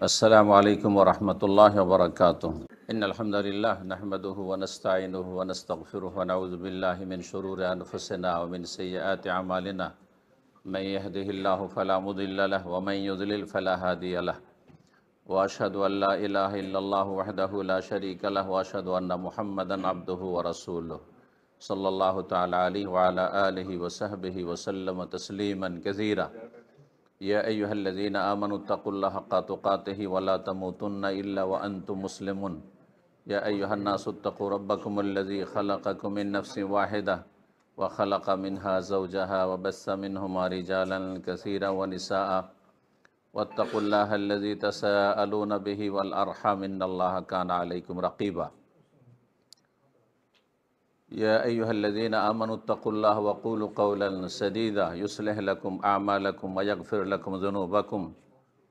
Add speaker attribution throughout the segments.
Speaker 1: अस्सलामु अलैकुम वरहमतुल्लाहि वबरकातुहू। इन्नल हम्दुलिल्लाह नहमदुहु व नस्तईनुहु व नस्तगफिरुहु व नऊज़ु बिल्लाहि मिन शुरूरि अनफुसिना व मिन सय्यिआति अमालिना। मन यहदिहिल्लाहु फला मुदिल्ल लहु व मन युद्लिल फला हादिय लहु। व अशहदु अल्ला इलाहा इल्लल्लाहु वहदहु ला शरीका लहु व अशहदु अन्ना मुहम्मदन अब्दुहु व रसूलुहु सल्लल्लाहु तआला अलैहि व अला आलिहि व सहबिहि व सल्लम तस्लीमन कसीरा। या अय्युहल्लज़ीना आमनुत्तक़ुल्लाह हक़्क़ तुक़ातिहि व ला तमूतुन्ना इल्ला व अंतुम मुस्लिमून। या अय्युहन्नासुत्तक़ू रब्बकुमुल्लज़ी ख़लक़कुम मिन नफ़्सिन वाहिदा व ख़लक़ मिन्हा ज़ौजहा व बस्सा मिन्हुमा रिजालन कसीरन व निसाअ वत्तक़ुल्लाहल्लज़ी तसाअलूना बिही वल अर्हाम इन्नल्लाहा काना अलैकुम रक़ीबा। या अय्युहल्लज़ीना आमनुत्तक़ुल्लाह व क़ूलू क़ौलन सदीदा युस्लिह लकुम अअमालकुम व यग़फ़िर लकुम ज़ुनूबकुम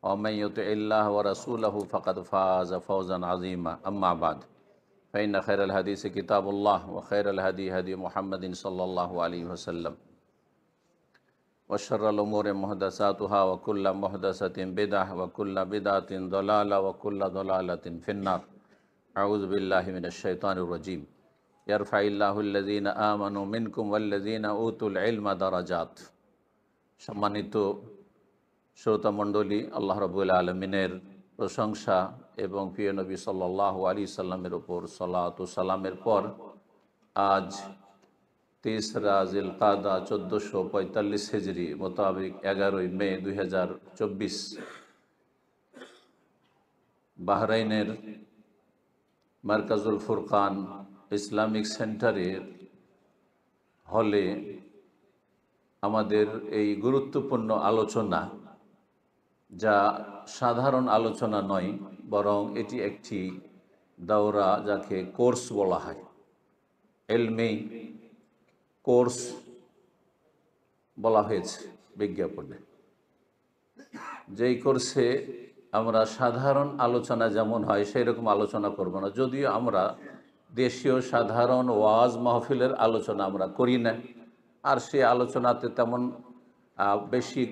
Speaker 1: व मन युतिइल्लाह व रसूलहु फ़क़द फ़ाज़ फ़ौज़न अज़ीमा। अम्मा बाद फ़इन्न खैरल हदीस किताबुल्लाह व खैरल हदी हदी मुहम्मदिन सल्लल्लाहु अलैहि वसल्लम व शर्रल उमूरि मुहदसातुहा व कुल्लु मुहदसतिन बिदअह व कुल्लु बिदअतिन दलाला व कुल्लु दलालतिन फिन्नार। अऊज़ु बिल्लाहि मिनश शैतानिर रजीम। यरफ़ाइल्लाहुल्लज़ीना आमनु मिनकुम वल्लज़ीना ऊतुल इल्मा दराजात। সম্মানিত শ্রোতামণ্ডলী, আল্লাহ রাব্বুল আলামিনের প্রশংসা এবং প্রিয় নবী সাল্লাল্লাহু আলাইহি সাল্লামের উপর সালাত ও সালামের পর আজ ৩রা জিলকাদা ১৪৪৫ হিজরি মোতাবেক ১১ই মে ২০২৪ বাহরাইনের মারকাজুল ফুরকান ইসলামিক সেন্টারের হলে আমাদের এই গুরুত্বপূর্ণ আলোচনা, যা সাধারণ আলোচনা নয়, বরং এটি একটি দাওরা, যাকে কোর্স বলা হয়, ইলমি কোর্স বলা হয়েছে বিজ্ঞাপনে। যেই কোর্সে আমরা সাধারণ আলোচনা যেমন হয় সেই রকম আলোচনা করব না, যদিও আমরা দেশীয় সাধারণ ওয়াজ মাহফিলের আলোচনা আমরা করি না, আর সে আলোচনাতে তেমন বেশি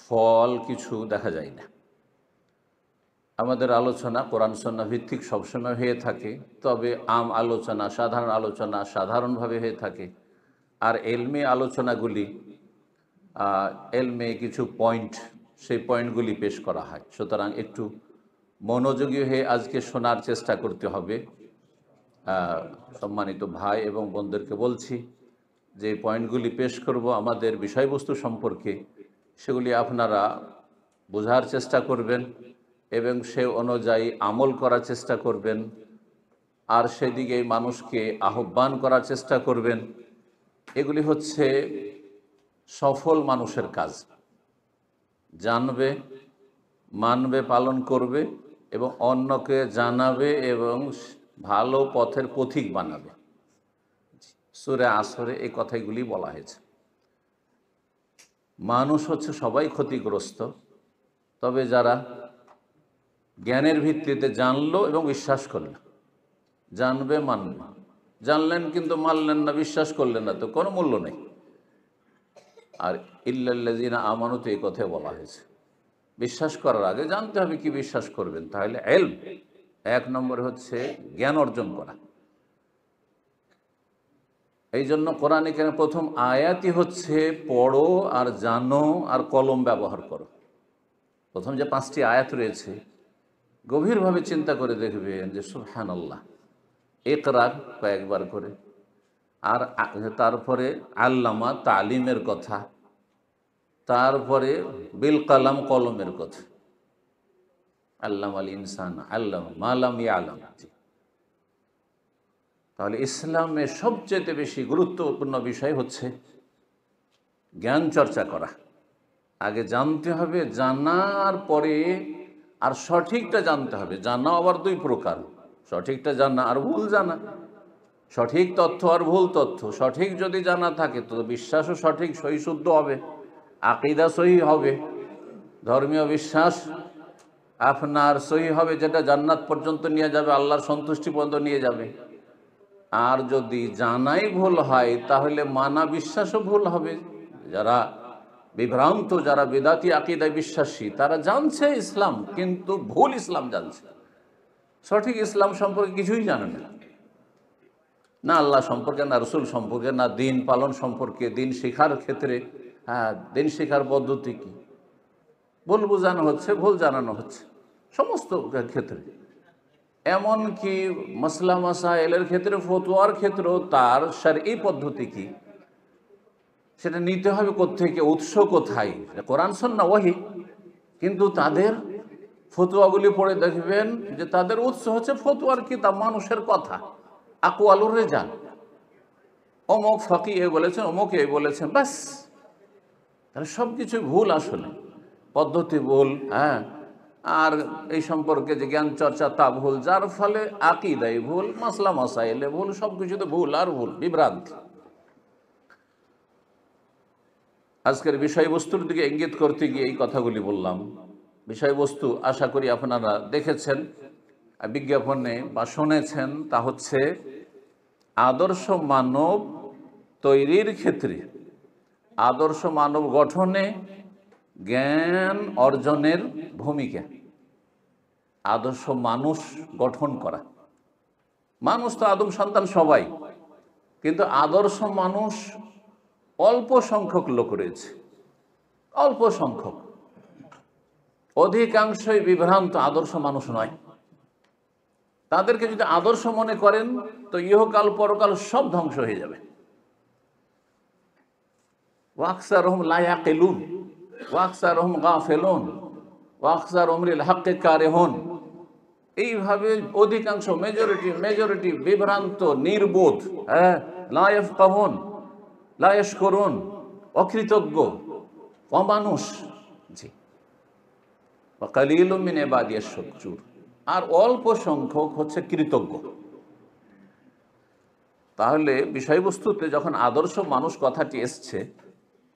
Speaker 1: ফল কিছু দেখা যায় না। আমাদের আলোচনা কোরআন সুন্নাহ ভিত্তিক সবসময় হয়ে থাকে, তবে আম আলোচনা, সাধারণ আলোচনা সাধারণভাবে হয়ে থাকে, আর এলমি আলোচনাগুলি এলমে কিছু পয়েন্ট, সেই পয়েন্টগুলি পেশ করা হয়। সুতরাং একটু মনোযোগী হয়ে আজকে শোনার চেষ্টা করতে হবে। সম্মানিত ভাই এবং বোনদেরকে বলছি, যে পয়েন্টগুলি পেশ করব আমাদের বিষয়বস্তু সম্পর্কে, সেগুলি আপনারা বোঝার চেষ্টা করবেন এবং সে অনুযায়ী আমল করার চেষ্টা করবেন, আর সেদিকে মানুষকে আহ্বান করার চেষ্টা করবেন। এগুলি হচ্ছে সফল মানুষের কাজ। জানবে, মানবে, পালন করবে এবং অন্যকে জানাবে এবং ভালো পথের পথিক বানাবে। সূরা আসরে এই কথাগুলি বলা হয়েছে। মানুষ হচ্ছে সবাই ক্ষতিগ্রস্ত, তবে যারা জ্ঞানের ভিত্তিতে জানলো এবং বিশ্বাস করল, জানবে, মানবে, জানলেন কিন্তু মানলেন না, বিশ্বাস করলেন না, তো কোনো মূল্য নেই। আর ইল্লাল্লাযীনা আমানু, এই কথাই বলা হয়েছে। বিশ্বাস করার আগে জানতে হবে কি বিশ্বাস করবেন। তাহলে ইলম, এক নম্বরে হচ্ছে জ্ঞান অর্জন করা। এই জন্য কোরআনে কারিমের প্রথম আয়াতই হচ্ছে পড়ো আর জানো আর কলম ব্যবহার করো। প্রথম যে 5টি আয়াত রয়েছে, গভীরভাবে চিন্তা করে দেখবেন যে সুবহানাল্লাহ, ইকরা কয়েকবার করে, আর তারপরে আল্লামা, তালিমের কথা, তারপরে বিল কালাম, কলমের কথা, আল্লামাল ইনসান আল্লামা মা লাম ইয়ালাম। তাহলে ইসলামের সবচেয়ে বেশি গুরুত্বপূর্ণ বিষয় হচ্ছে জ্ঞান চর্চা করা। আগে জানতে হবে, জানার পরে আর সঠিকটা জানতে হবে। জানা আবার 2 প্রকার, সঠিকটা জানা আর ভুল জানা। সঠিক তথ্য আর ভুল তথ্য। সঠিক যদি জানা থাকে তো বিশ্বাসও সঠিক, সহি শুদ্ধ হবে, আকীদা সহি হবে, ধর্মীয় বিশ্বাস আপনার সহি হবে, যেটা জান্নাত পর্যন্ত নিয়ে যাবে, আল্লাহর সন্তুষ্টি পর্যন্ত নিয়ে যাবে। আর যদি জানাই ভুল হয় তাহলে মানা বিশ্বাসও ভুল হবে। যারা বিভ্রান্ত যারা বেদাতি আকীদায় বিশ্বাসী তারা জানছে ইসলাম, কিন্তু ভুল ইসলাম জানছে, সঠিক ইসলাম সম্পর্কে কিছুই জানে না। না আল্লাহ সম্পর্কে, না রসুল সম্পর্কে, না দিন পালন সম্পর্কে, দিন শেখার ক্ষেত্রে, হ্যাঁ দিন শেখার পদ্ধতি কি, ভুল বোঝানো হচ্ছে, ভুল জানানো হচ্ছে সমস্ত ক্ষেত্রে। এমনকি মাসলা মাসাইলের ক্ষেত্রে, ফতোয়ার ক্ষেত্রেও তার শরঈ পদ্ধতি কি সেটা নিতে হবে কোত্থেকে, উৎস কোথায়, কোরআন সুন্নাহ ওয়াহি। কিন্তু তাদের ফতোয়াগুলি পড়ে দেখবেন যে তাদের উৎস হচ্ছে ফতোয়ার কিতাব, মানুষের কথা, আকওয়ালুর রিজাল, অমুক ফকি এ বলেছেন, অমুক এ বলেছেন, ব্যাস। তাহলে সব কিছু ভুল, আসলে পদ্ধতি ভুল, হ্যাঁ। আর এই সম্পর্কে যে জ্ঞান চর্চা তা ভুল, যার ফলে আকীদায় ভুল, মাসলা মাসাইলে ভুল, সব কিছুতে ভুল আর ভুল, বিভ্রান্তি। আজকের বিষয়বস্তুর দিকে ইঙ্গিত করতে গিয়ে এই কথাগুলি বললাম। বিষয়বস্তু আশা করি আপনারা দেখেছেন বিজ্ঞাপনে বা শুনেছেন, তা হচ্ছে আদর্শ মানব তৈরির ক্ষেত্রে, আদর্শ মানব গঠনে জ্ঞান অর্জনের ভূমিকা। আদর্শ মানুষ গঠন করা, মানুষ তো আদম সন্তান সবাই, কিন্তু আদর্শ মানুষ অল্প সংখ্যক লোক রয়েছে, অল্প সংখ্যক, অধিকাংশই বিভ্রান্ত, আদর্শ মানুষ নয়। তাদেরকে যদি আদর্শ মনে করেন তো ইহকাল পরকাল সব ধ্বংস হয়ে যাবে। ওয়াকসারহুম লা ইয়াকিলুন ওয়াকসারহুম গাফিলুন ওয়াকসারহুম লিল হাক্কি কারিহুন। এইভাবে অধিকাংশ, মেজরিটি বিভ্রান্ত, নির্বোধ, হ্যাঁ, লা ইয়াফকাহুন লা ইয়াশকুরুন, অকৃতজ্ঞ, অমানুষ। জি, ওয়া কালিলুম মিন ইবাদিয়াশ শাকুর। আর অল্প সংখ্যক হচ্ছে কৃতজ্ঞ। তাহলে বিষয়বস্তুতে যখন আদর্শ মানুষ কথাটি এসছে,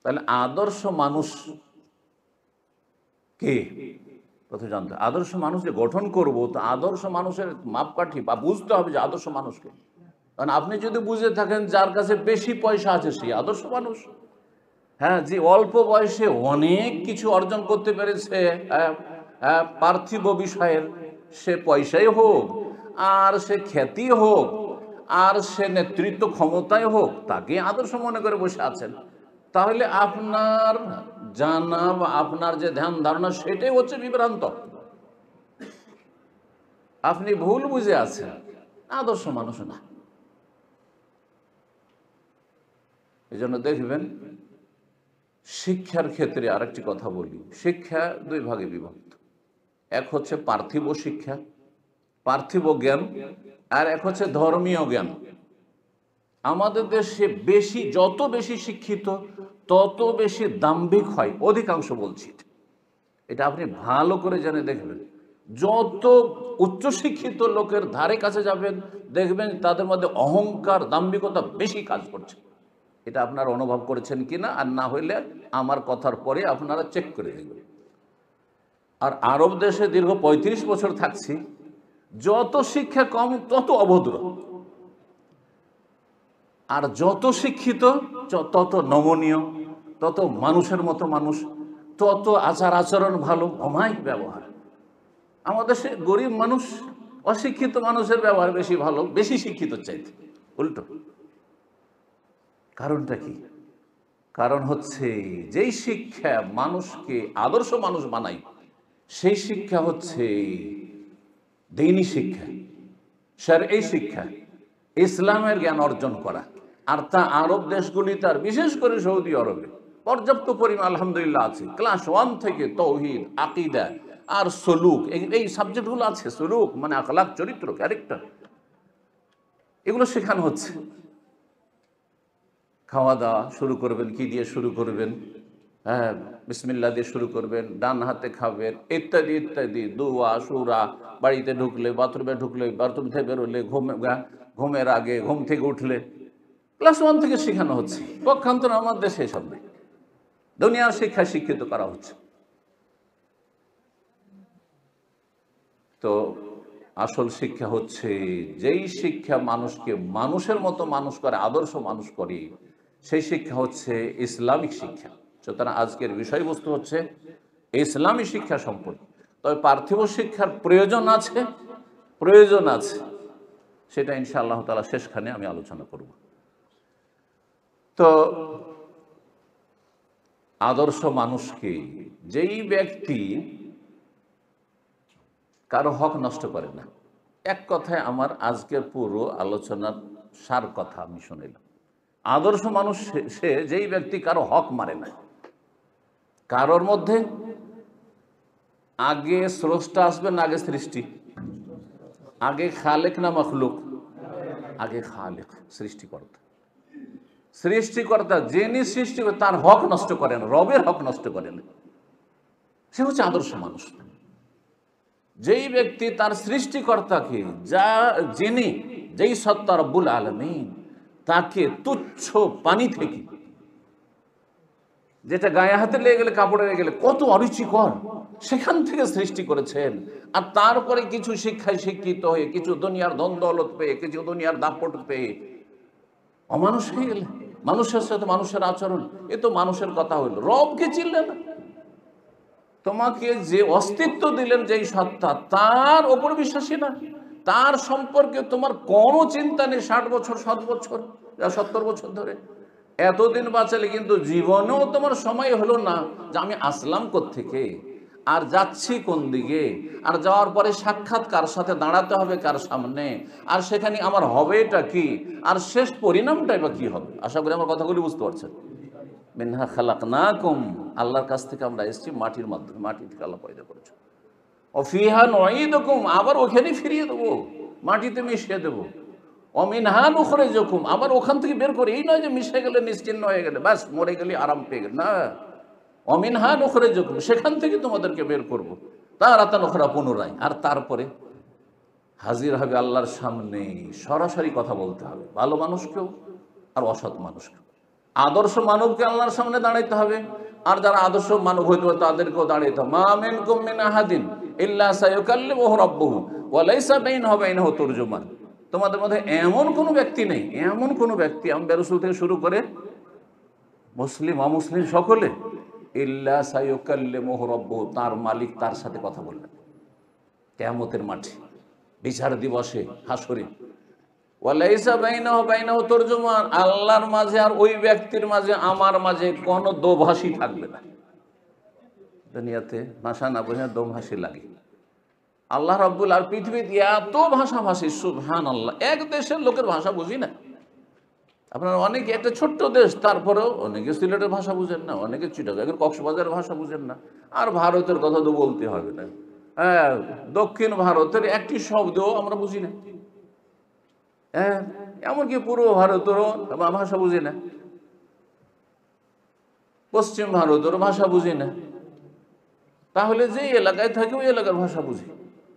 Speaker 1: তাহলে আদর্শ মানুষ কে প্রথমে জানতে। আদর্শ মানুষ যে গঠন করব, তো আদর্শ মানুষের মাপকাঠি বা বুঝতে হবে যে আদর্শ মানুষকে। কারণ আপনি যদি বুঝে থাকেন যার কাছে বেশি পয়সা আছে সেই আদর্শ মানুষ, হ্যাঁ, যে অল্প বয়সে অনেক কিছু অর্জন করতে পেরেছে পার্থিব বিষয়ের, সে পয়সাই হোক আর সে খ্যাতি হোক আর সে নেতৃত্ব ক্ষমতায় হোক, তাকে আদর্শ মনে করে বসে আছেন, তাহলে আপনার জানা বা আপনার যে ধ্যান ধারণা সেটাই হচ্ছে বিভ্রান্ত। আপনি ভুল বুঝে আছেন, আদর্শ মানুষ না। এই জন্য দেখবেন শিক্ষার ক্ষেত্রে আরেকটি কথা বলি, শিক্ষা দুই ভাগে বিভক্ত। এক হচ্ছে পার্থিব শিক্ষা, পার্থিব জ্ঞান, আর এক হচ্ছে ধর্মীয় জ্ঞান। আমাদের দেশে যত বেশি শিক্ষিত তত বেশি দাম্ভিক হয়, অধিকাংশ বলছি এটা, আপনি ভালো করে জেনে দেখবেন। যত উচ্চশিক্ষিত লোকের ধারে কাছে যাবেন দেখবেন তাদের মধ্যে অহংকার, দাম্ভিকতা বেশি কাজ করছে। এটা আপনারা অনুভব করেছেন কিনা, আর না হইলে আমার কথার পরে আপনারা চেক করে দেখবেন। আর আরব দেশে দীর্ঘ ৩৫ বছর থাকছি, যত শিক্ষা কম তত অভদ্র, আর যত শিক্ষিত তত নমনীয়, তত মানুষের মতো মানুষ, তত আচার আচরণ ভালো, অমায়িক ব্যবহার। আমাদের সে গরিব মানুষ, অশিক্ষিত মানুষের ব্যবহার বেশি ভালো, বেশি শিক্ষিত চাইতে, উল্টো। কারণটা কি? কারণ হচ্ছে যেই শিক্ষা মানুষকে আদর্শ মানুষ বানায়, সেই শিক্ষা হচ্ছে দ্বীনি শিক্ষা, শরঈ শিক্ষা, ইসলামের জ্ঞান অর্জন করা। আর তা আরব দেশগুলিতে, আর বিশেষ করে সৌদি আরবে পর্যাপ্ত পরিমাণ আলহামদুলিল্লাহ আছে। ক্লাস 1 থেকে তৌহিদ, আকীদা আর সলুক, এই সাবজেক্টগুলো আছে। সলুক মানে আখলাক, চরিত্র, ক্যারেক্টার, এগুলো শেখানো হচ্ছে। খাওয়া দাওয়া শুরু করবেন কি দিয়ে শুরু করবেন, হ্যাঁ, বিসমিল্লাহ দিয়ে শুরু করবেন, ডান হাতে খাবেন, ইত্যাদি ইত্যাদি, দুয়া সুরা, বাড়িতে ঢুকলে, বাথরুমে ঢুকলে, বাথরুম থেকে বেরোলে, ঘুমের আগে, ঘুম থেকে উঠলে, ক্লাস 1 থেকে শেখানো হচ্ছে। পক্ষান্তর আমার দেশে এসব নেই, দুনিয়ার শিক্ষায় শিক্ষিত করা হচ্ছে। তো আসল শিক্ষা হচ্ছে যেই শিক্ষা মানুষকে মানুষের মতো মানুষ করে, আদর্শ মানুষ করে, সেই শিক্ষা হচ্ছে ইসলামিক শিক্ষা। সুতরাং আজকের বিষয়বস্তু হচ্ছে ইসলামী শিক্ষা সম্পর্কে। তবে পার্থিব শিক্ষার প্রয়োজন আছে, সেটা ইনশাআল্লাহ তাআলা শেষখানে আমি আলোচনা করব। তো আদর্শ মানুষকে, যেই ব্যক্তি কারো হক নষ্ট করে না। এক কথায় আমার আজকের পুরো আলোচনার সার কথা আমি শুনিলাম। আদর্শ মানুষ সে যেই ব্যক্তি কারো হক মারে না। কারোর মধ্যে আগে স্রষ্টা আসবে না আগে সৃষ্টি? আগে খালেক না মখলুক? আগে খালেক, সৃষ্টিকর্তা যিনি সৃষ্টি করে তার হক নষ্ট করেন, রবের হক নষ্ট করেন, সে হচ্ছে আদর্শ মানুষ। যেই ব্যক্তি তার সৃষ্টিকর্তাকে, যেই সত্তা রব্বুল আলামিন তাকে তুচ্ছ পানি থেকে, যেটা গায়ে হাতে লেগে গেলে, কাপড়ে লেগে গেলে কত অরুচিকর, সেখান থেকে সৃষ্টি করেছেন। আর তারপরে কিছু শিক্ষায় শিক্ষিত হয়ে, কিছু দুনিয়ার ধন দৌলত পেয়ে, কিছু দুনিয়ার দাপট পেয়ে অমানুষ হয়ে গেলে, মানুষের সাথে মানুষের আচরণ, এ তো মানুষের কথা হইল, রবকে চিনলে না। তোমাকে যে অস্তিত্ব দিলেন যেই সত্তা, তার ওপর বিশ্বাসী না, তার সম্পর্কে তোমার কোনো চিন্তা নেই। 60 বছর 70 বছর 70 বছর ধরে এতদিন বাঁচালে কিন্তু জীবনেও তোমার সময় হলো না যে আমি আসলাম কোত্থেকে, আর যাচ্ছি কোন দিকে, আর যাওয়ার পরে সাক্ষাৎ কার সাথে দাঁড়াতে হবে, কার সামনে, আর সেখানে আমার হবেটা কি, আর শেষ পরিণামটাই বা কি হবে। আশা করি আমার কথাগুলি বুঝতে পারছেন। মিনহা খালাকনাকুম, আল্লাহর কাছ থেকে আমরা এসেছি মাটির মাধ্যমে, মাটি থেকে আল্লাহ পয়দা করেছে। ও ফিহা নুঈদুকুম, আবার ওখানে ফিরিয়ে দেবো, মাটিতে মিশিয়ে দেবো। ও মিনহা নুখরিজুকুম, আবার ওখান থেকে বের করে, এই নয় যে মিশে গেলে নিশ্চিহ্ন হয়ে গেলে ব্যাস মরে গেলে আরাম পেয়ে গেলে, না। ও মিনহা নুখরিজুকুম, সেখান থেকে তোমাদেরকে বের করবো, তারাতান উখরা, পুনরায়। আর তারপরে হাজির হবে আল্লাহর সামনে, সরাসরি কথা বলতে হবে, ভালো মানুষকেও আর অসৎ মানুষকেও। আদর্শ মানবকে আল্লাহর সামনে দাঁড়াইতে হবে, আর যারা আদর্শ মানব হইতে হবে তাদেরকেও দাঁড়াইতে হবে। মা মিনকুম মিন আহাদিন ইল্লা সায়ুকাল্লিমুহু রাব্বুহু ওয়া লাইসা বাইনাহু ওয়া বাইনাহু তুরজুমান। তোমাদের মধ্যে এমন কোনো ব্যক্তি নেই, এমন কোনো ব্যক্তি, আম্বিয়া রাসূল থেকে শুরু করে মুসলিম অমুসলিম সকলে, ইল্লা সায়ুকাল্লিমুহু রাব্বুহু, তার মালিক তার সাথে কথা বলবেন কিয়ামতের মাঠে, বিচার দিবসে, হাসরে। ওয়ালাইসা বাইনাহু বাইনাহু তুরজুমান, আল্লাহর মাঝে আর ওই ব্যক্তির মাঝে, আমার মাঝে কোনো দোভাষী থাকবে না। দুনিয়াতে ভাষা না বোঝা দোভাষী লাগে। আল্লাহ রাব্বুল আর পৃথিবীতে এত ভাষাভাষী, সুবহানাল্লাহ। এক দেশের লোকের ভাষা বুঝি না। আপনারা অনেকে, একটা ছোট্ট দেশ, তারপরেও অনেকে সিলেটের ভাষা বুঝেন না, অনেকে চিটাগাং কক্সবাজারের ভাষা বুঝেন না। আর ভারতের কথা তো বলতে হবে না। হ্যাঁ, দক্ষিণ ভারতের একটি শব্দও আমরা বুঝি না। হ্যাঁ, এমনকি পূর্ব ভারতেরও ভাষা বুঝি না, পশ্চিম ভারতের ভাষা বুঝি না। তাহলে যে এলাকায় থাকে ওই এলাকার ভাষা বুঝি।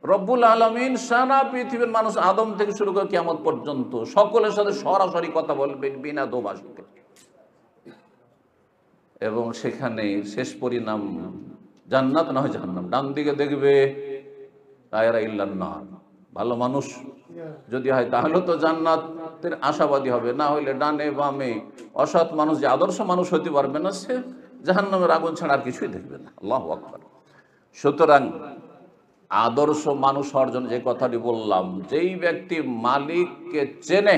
Speaker 1: রব্বুল আলামিন সারা পৃথিবীর মানুষ, আদম থেকে শুরু করে কিয়ামত পর্যন্ত, সকলের সাথে সরাসরি কথা বলবেন বিনা দোভাষীতে। এবং সেখানে শেষ পরিণাম জান্নাত না হয় জাহান্নাম। ডান দিকে দেখবে লায়রা ইল্লান্নার, ভালো মানুষ যদি হয় তাহলে তো জান্নাতের আশাবাদী হবে, না হইলে ডানে বামে অসৎ মানুষ, যে আদর্শ মানুষ হতে পারবে না, সে জাহান্নামের আগুন ছাড়া আর কিছুই দেখবে না। আল্লাহু আকবার। সুতরাং আদর্শ মানুষ অর্জন, যে কথাটি বললাম, যেই ব্যক্তি মালিককে চেনে,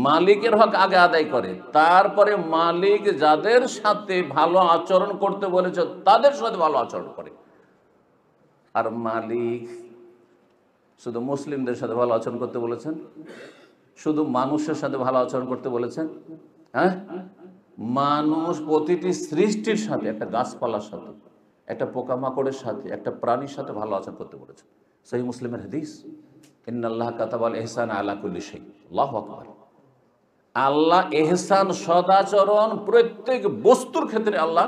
Speaker 1: মালিকের হক আগে আদায় করে, তারপরে মালিক যাদের সাথে ভালো আচরণ করতে বলেছে তাদের সাথে ভালো আচরণ করে। আর মালিক শুধু মুসলিমদের সাথে ভালো আচরণ করতে বলেছেন, শুধু মানুষের সাথে ভালো আচরণ করতে বলেছেন? হ্যাঁ, মানুষ প্রতিটি সৃষ্টির সাথে, একটা গাছপালার সাথে, একটা পোকামাকড়ের সাথে, একটা প্রাণীর সাথে ভালো আচরণ করতে বলেছেন। সহিহ মুসলিমের হাদিস, ইন্নাল্লাহ কাতাবাল ইহসান আলা কুল্লি শাই। আল্লাহু আকবার। আল্লাহ এহসান, সদাচরণ প্রত্যেক বস্তুর ক্ষেত্রে আল্লাহ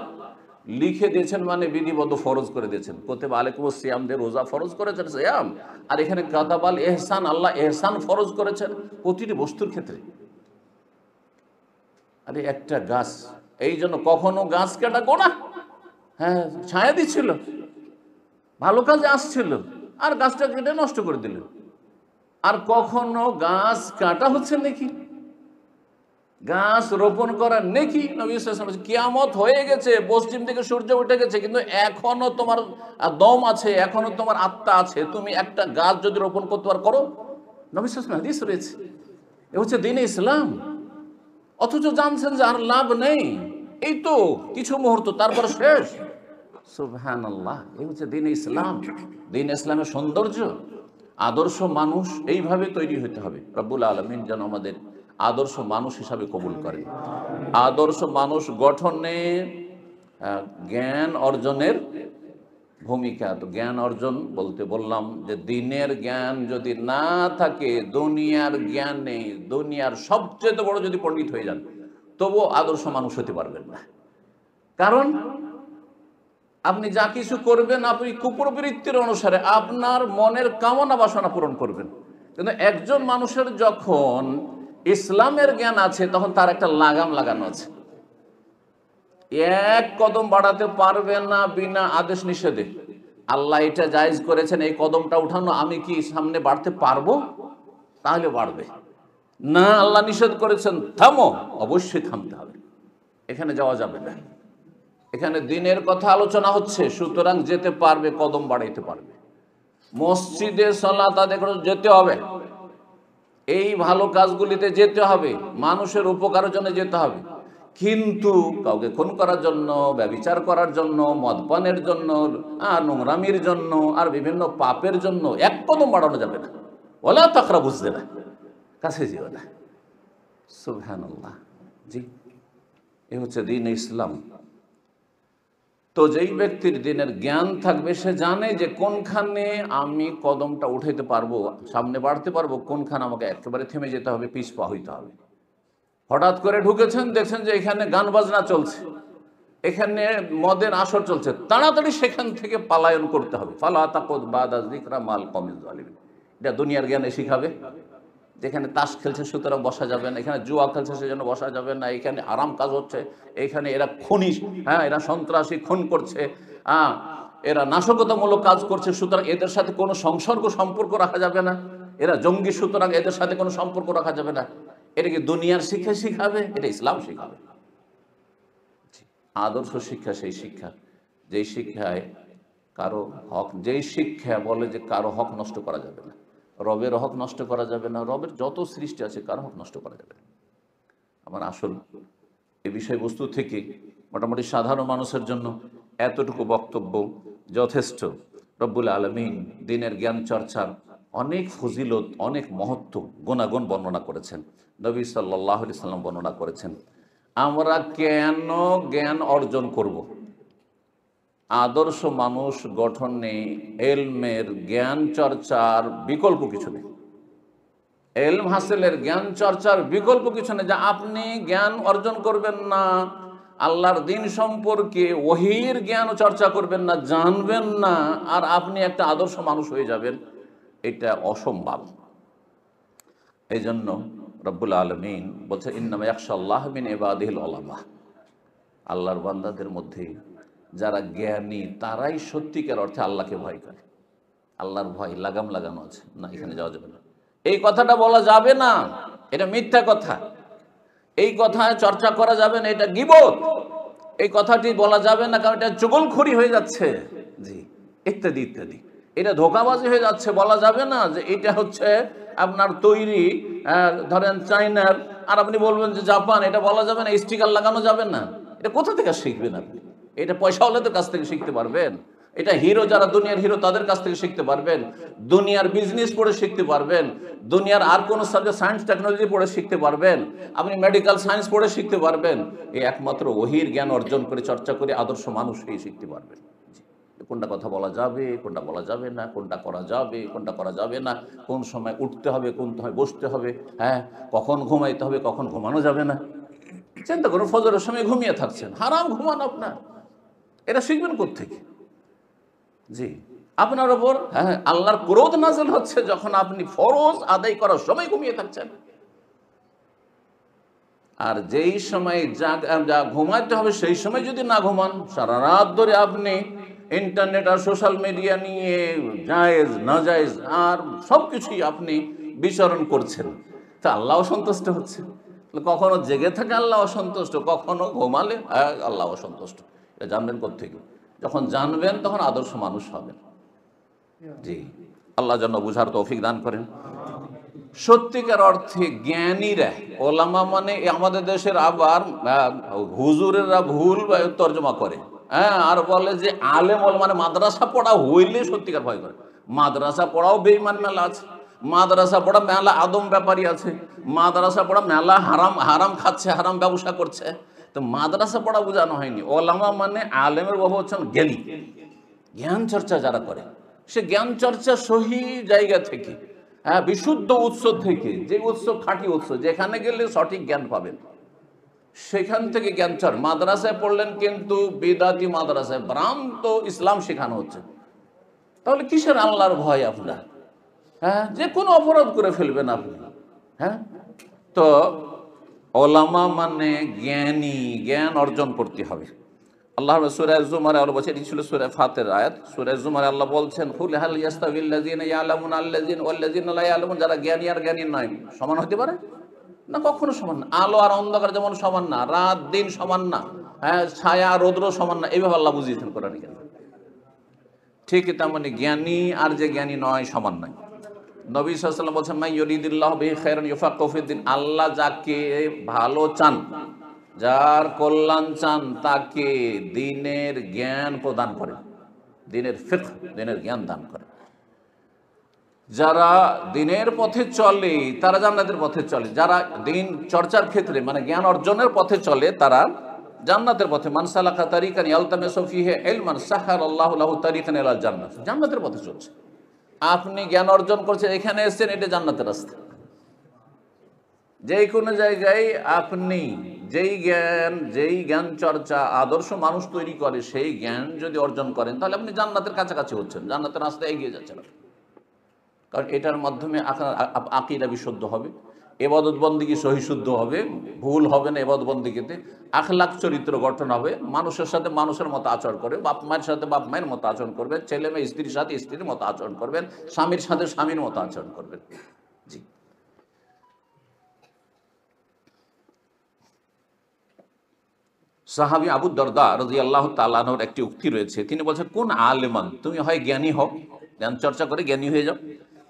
Speaker 1: লিখে দিয়েছেন, মানে বিধিবদ্ধ ফরজ করে দিয়েছেন। কুতিবা আলাইকুমুস সিয়াম দিয়ে রোজা ফরজ করেছেন, সিয়াম। আর এখানে কাতাবাল এহসান, আল্লাহ এহসান ফরজ করেছেন প্রতিটি বস্তুর ক্ষেত্রে। আরে একটা গাছ, এই জন্য কখনো গাছ কাটা গোনা, হ্যাঁ, ছায়া দিচ্ছিল, ভালো কাজে আসছিল, আর গাছটা কেটে নষ্ট করে দিলেন। আর কখনো গাছ কাটা হচ্ছে নাকি? গাছ রোপণ করার নেকি। নবী সাল্লাল্লাহু আলাইহি ওয়াসাল্লাম কিয়ামত হয়ে গেছে, পশ্চিম থেকে সূর্য উঠে গেছে, কিন্তু এখনো তোমার দম আছে, এখনো তোমার আত্মা আছে, তুমি একটা গাছ যদি রোপণ করতে পারো করো। নবী সাল্লাল্লাহু আলাইহি ওয়াসাল্লাম হাদিস রয়েছে। এ হচ্ছে দ্বীনে ইসলাম। অথচ জানছেন যে আর লাভ নেই, এই তো কিছু মুহূর্ত, তারপর শেষ। সুবহানাল্লাহ, এই হচ্ছে দ্বীনে ইসলাম। দ্বীনে ইসলামের সৌন্দর্য। আদর্শ মানুষ এইভাবে তৈরি হতে হবে। রব্বুল আলামিন যেন আমাদের আদর্শ মানুষ হিসাবে কবুল করেন। আদর্শ মানুষ গঠনে জ্ঞান অর্জনের ভূমিকা। তো জ্ঞান অর্জন বলতে বললাম যে দিনের জ্ঞান যদি না থাকে, দুনিয়ার জ্ঞান নেই, দুনিয়ার সবচেয়ে বড় যদি পণ্ডিত হয়ে যান, তবুও আদর্শ মানুষ হতে পারবেন না। কারণ আপনি যা কিছু করবেন আপনি কুপ্রবৃত্তির অনুসারে আপনার মনের কামনা বাসনা পূরণ করবেন। কিন্তু একজন মানুষের যখন ইসলামের জ্ঞান আছে, তখন তার একটা লাগাম লাগানো আছে। এক কদম বাড়াতে পারবে না বিনা আদেশ নিষেধে। আল্লাহ এটা জায়েজ করেছেন, এই কদমটা উঠানো, আমি কি সামনে বাড়তে পারবো? তাহলে বাড়বে। না, আল্লাহ নিষেধ করেছেন, থামো, অবশ্যই থামতে হবে, এখানে যাওয়া যাবে না। এখানে দিনের কথা আলোচনা হচ্ছে, সুতরাং যেতে পারবে, কদম বাড়াইতে পারবে। মসজিদে সালাত আদায় করে যেতে হবে, এই ভালো কাজগুলিতে যেতে হবে, মানুষের উপকারের জন্য যেতে হবে। কিন্তু কাউকে খুন করার জন্য, ব্যভিচার করার জন্য, মদপানের জন্য, আর নোংরামির জন্য, আর বিভিন্ন পাপের জন্য এক কদম বাড়ানো যাবে না। ওলা তাকরা বুঝতে না, কাছে যেও না। সুবহানাল্লাহ। জি, এ হচ্ছে দ্বীন ইসলাম। তো যেই ব্যক্তির দিনের জ্ঞান থাকবে, সে জানে যে কোনখানে আমি কদমটা উঠাইতে পারবো, সামনে বাড়তে পারবো, কোনখানে আমাকে একেবারে থেমে যেতে হবে, পিছপা হইতে হবে। হঠাৎ করে ঢুকেছেন, দেখছেন যে এখানে গান বাজনা চলছে, এখানে মদের আসর চলছে, তাড়াতাড়ি সেখান থেকে পালায়ন করতে হবে। ফালা তাকুদ বাদা যিকরা মাল কওমিজ জালিমিন। এটা দুনিয়ার জ্ঞানে শিখাবে। যেখানে তাস খেলছে সুতরাং বসা যাবে না, এখানে জুয়া খেলছে সেজন্য বসা যাবে না, এখানে আরাম কাজ হচ্ছে, এখানে এরা খুনি, হ্যাঁ এরা সন্ত্রাসী, খুন করছে, এরা নাশকতামূলক কাজ করছে, সুতরাং এদের সাথে কোনো সংসর্গ সম্পর্ক রাখা যাবে না, এরা জঙ্গি, সুতরাং এদের সাথে কোনো সম্পর্ক রাখা যাবে না। এটা কি দুনিয়ার শিক্ষা শিখাবে? এটা ইসলাম শিখাবে। আদর্শ শিক্ষা সেই শিক্ষা, যেই শিক্ষায় কারো হক, যেই শিক্ষা বলে যে কারো হক নষ্ট করা যাবে না, রবের হক নষ্ট করা যাবে না, রবের যত সৃষ্টি আছে কারো হক নষ্ট করা যাবে না। আমার আসল এই বিষয়বস্তু থেকে মোটামুটি সাধারণ মানুষের জন্য এতটুকু বক্তব্য যথেষ্ট। রব্বুল আলামিন দিনের জ্ঞান চর্চার অনেক ফজিলত, অনেক মহত্ব, গুণাগুণ বর্ণনা করেছেন, নবী সাল্লাল্লাহু আলাইহি সাল্লাম বর্ণনা করেছেন। আমরা কেন জ্ঞান অর্জন করব? আদর্শ মানুষ গঠনে এলমের, জ্ঞান চর্চার বিকল্প কিছু নেই। এলম হাসিলের, জ্ঞান চর্চার বিকল্প কিছু নেই। যে আপনি জ্ঞান অর্জন করবেন না, আল্লাহর দ্বীন সম্পর্কে ওহীর জ্ঞান চর্চা করবেন না, জানবেন না, আর আপনি একটা আদর্শ মানুষ হয়ে যাবেন, এটা অসম্ভব। এই জন্য রব্বুল আলামিন বলছে, ইন্নামা ইয়াখশাল্লাহ মিন ইবাদিহিল উলামা। আল্লাহর বান্দাদের মধ্যে যারা জ্ঞানী, তারাই সত্যিকার অর্থে আল্লাহকে ভয় করে। আল্লাহর ভয় লাগাম লাগানো আছে, না এখানে যাওয়া যাবে না, এই কথাটা বলা যাবে না, এটা মিথ্যা কথা, এই কথা চর্চা করা যাবে না, এটা গীবত, এই কথাটি বলা যাবে না, কারণ এটা চুগলখড়ি হয়ে যাচ্ছে, জি, ইত্যাদি ইত্যাদি, এটা ধোঁকাবাজি হয়ে যাচ্ছে। বলা যাবে না যে এটা হচ্ছে আপনার তৈরি, ধরেন চায়নার, আর আপনি বলবেন যে জাপান, এটা বলা যাবে না, স্টিকার লাগানো যাবে না। এটা কোথা থেকে শিখবেন আপনি? এটা পয়সাওয়ালাদের কাছ থেকে শিখতে পারবেন, এটা হিরো, যারা দুনিয়ার হিরো তাদের কাছ থেকে শিখতে পারবেন, দুনিয়ার বিজনেস পড়ে শিখতে পারবেন, দুনিয়ার আর কোনো সাবজেক্ট, সায়েন্স টেকনোলজি পড়ে শিখতে পারবেন, আপনি মেডিকেল সায়েন্স পড়ে শিখতে পারবেন। এই একমাত্র ওহীর জ্ঞান অর্জন করে, চর্চা করে আদর্শ মানুষ হয়ে শিখতে পারবেন। কোনটা কথা বলা যাবে, কোনটা বলা যাবে না, কোনটা করা যাবে, কোনটা করা যাবে না, কোন সময় উঠতে হবে, কোন সময় বসতে হবে, হ্যাঁ কখন ঘুমাইতে হবে, কখন ঘুমানো যাবে না। চিন্তা করুন, ফজরের সময় ঘুমিয়ে থাকছেন, হারাম ঘুমান আপনার, এটা শিখবেন কোত্থেকে? জি, আপনার ওপর আল্লাহর ক্রোধ নাযিল হচ্ছে যখন আপনি ফরজ আদায় করার সময় ঘুমিয়ে থাকছেন। আর যেই সময় যা ঘুমাতে হবে সেই সময় যদি না ঘুমান, সারা রাত ধরে আপনি ইন্টারনেট আর সোশ্যাল মিডিয়া নিয়ে জায়েজ নাজায়েজ আর সব কিছুই আপনি বিচরণ করছেন, তা আল্লাহ সন্তুষ্ট হচ্ছে? কখনো জেগে থাকে আল্লাহ অসন্তুষ্ট, কখনো ঘুমালে আল্লাহ অসন্তুষ্ট। এটা জানবেন কোত্থেকে? যখন জানবেন তখন আদর্শ মানুষ হবেন। জি, আল্লাহ যেন বুঝার তৌফিক দান করেন। সত্যিকার অর্থে জ্ঞানীরা, ওলামা মানে আমাদের দেশের আবার হুজুরেরা ভুল তর্জমা করে, হ্যাঁ, আর বলে যে আলেম মানে মাদ্রাসা পড়া হইলে সত্যিকার ভয় করে। মাদ্রাসা পড়াও বেঈমান মেলা আছে, মাদ্রাসা পড়া মেলা আদম ব্যাপারী আছে, মাদ্রাসা পড়া মেলা হারাম হারাম খাচ্ছে, হারাম ব্যবসা করছে। তো মাদ্রাসা পড়া বোঝানো হয়নি। ওলামা মানে আলেমের বাবা হচ্ছেন জ্ঞানী, জ্ঞান চর্চা যারা করে, সে জ্ঞান চর্চা সহি জায়গা থেকে, হ্যাঁ, বিশুদ্ধ উৎস থেকে, যে উৎস খাঁটি উৎস, যেখানে গেলে সঠিক জ্ঞান পাবেন, সেখান থেকে জ্ঞান চর্চা। মাদ্রাসায় পড়লেন কিন্তু বিদাতি মাদ্রাসায় ভ্রান্ত ইসলাম শেখানো হচ্ছে, তাহলে কিসের আল্লাহর ভয় আপনার? হ্যাঁ, যে কোনো অপরাধ করে ফেলবেন আপনি। হ্যাঁ, তো ওলামা মানে জ্ঞানী, জ্ঞান অর্জন করতে হবে। আল্লাহ সূরা জুমারে আল্লাহ বলছেন, এটি ছিল সূরা ফাতির আয়াত। সূরা জুমারে আল্লাহ বলছেন, কুল হাল ইয়াস্তাবিল্লাযিনা ইয়ালামুনা আল্লাযিনা ওয়াল্লাযিনা লা ইয়ালামুন, যারা জ্ঞানী আর জ্ঞানী নয় সমান হতে পারে না, কখনো সমান না। আলো আর অন্ধকার যেমন সমান না, রাত দিন সমান না, হ্যাঁ, ছায়া রৌদ্র সমান না, এইভাবে আল্লাহ বুঝিয়েছেন কোরআনে কেন। ঠিক তেমনি জ্ঞানী আর যে জ্ঞানী নয় সমান নয়। নবী সাল্লাল্লাহু আলাইহি ওয়াসাল্লাম বলছেন, মান ইউরিদিল্লাহু বিহি খায়রান ইউফাক্কিহু ফিদ্দিন, আল্লাহ যাকে ভালো চান, যার কল্যাণ চান, তাকে দ্বীনের জ্ঞান প্রদান করে, দ্বীনের ফিকহ, দ্বীনের জ্ঞান দান করে। যারা দ্বীনের পথে চলে তারা জান্নাতের পথে চলে, যারা দ্বীন চর্চার ক্ষেত্রে মানে জ্ঞান অর্জনের পথে চলে তারা জান্নাতের পথে। মান সালাকা তারিকান ইয়ালতামিসু ফিহি ইলমান সাহারাল্লাহু লাহু তারিকান ইলাল জান্নাহ, জান্নাতের পথে চলছে। আপনি জ্ঞান অর্জন করছেন, এখানে এসেছেন, এটা জান্নাতের রাস্তা। যে কোনো জায়গায় আপনি যেই জ্ঞান চর্চা আদর্শ মানুষ তৈরি করে, সেই জ্ঞান যদি অর্জন করেন, তাহলে আপনি জান্নাতের কাছাকাছি হচ্ছেন, জান্নাতের রাস্তায় এগিয়ে যাচ্ছেন। কারণ এটার মাধ্যমে আপনার আকীদা বিশুদ্ধ হবে, ইবাদত বন্দেগী সহিশুদ্ধ হবে, ভুল হবে না ইবাদত বন্দেগীতে, আখলাক চরিত্র গঠন হবে, মানুষের সাথে মানুষের মতো আচরণ করবে, বাপ মায়ের সাথে বাপ মায়ের মতো আচরণ করবেন, ছেলে মেয়ে স্ত্রীর সাথে স্ত্রীর মতো আচরণ করবেন, স্বামীর সাথে স্বামীর মতো আচরণ করবেন। জি, সাহাবী আবু দারদা রাদিয়াল্লাহু তাআলা আনহুর একটি উক্তি রয়েছে, তিনি বলছেন, কোন আলেমান, তুমি হয় জ্ঞানী হও, জ্ঞান চর্চা করে জ্ঞানী হয়ে যাও,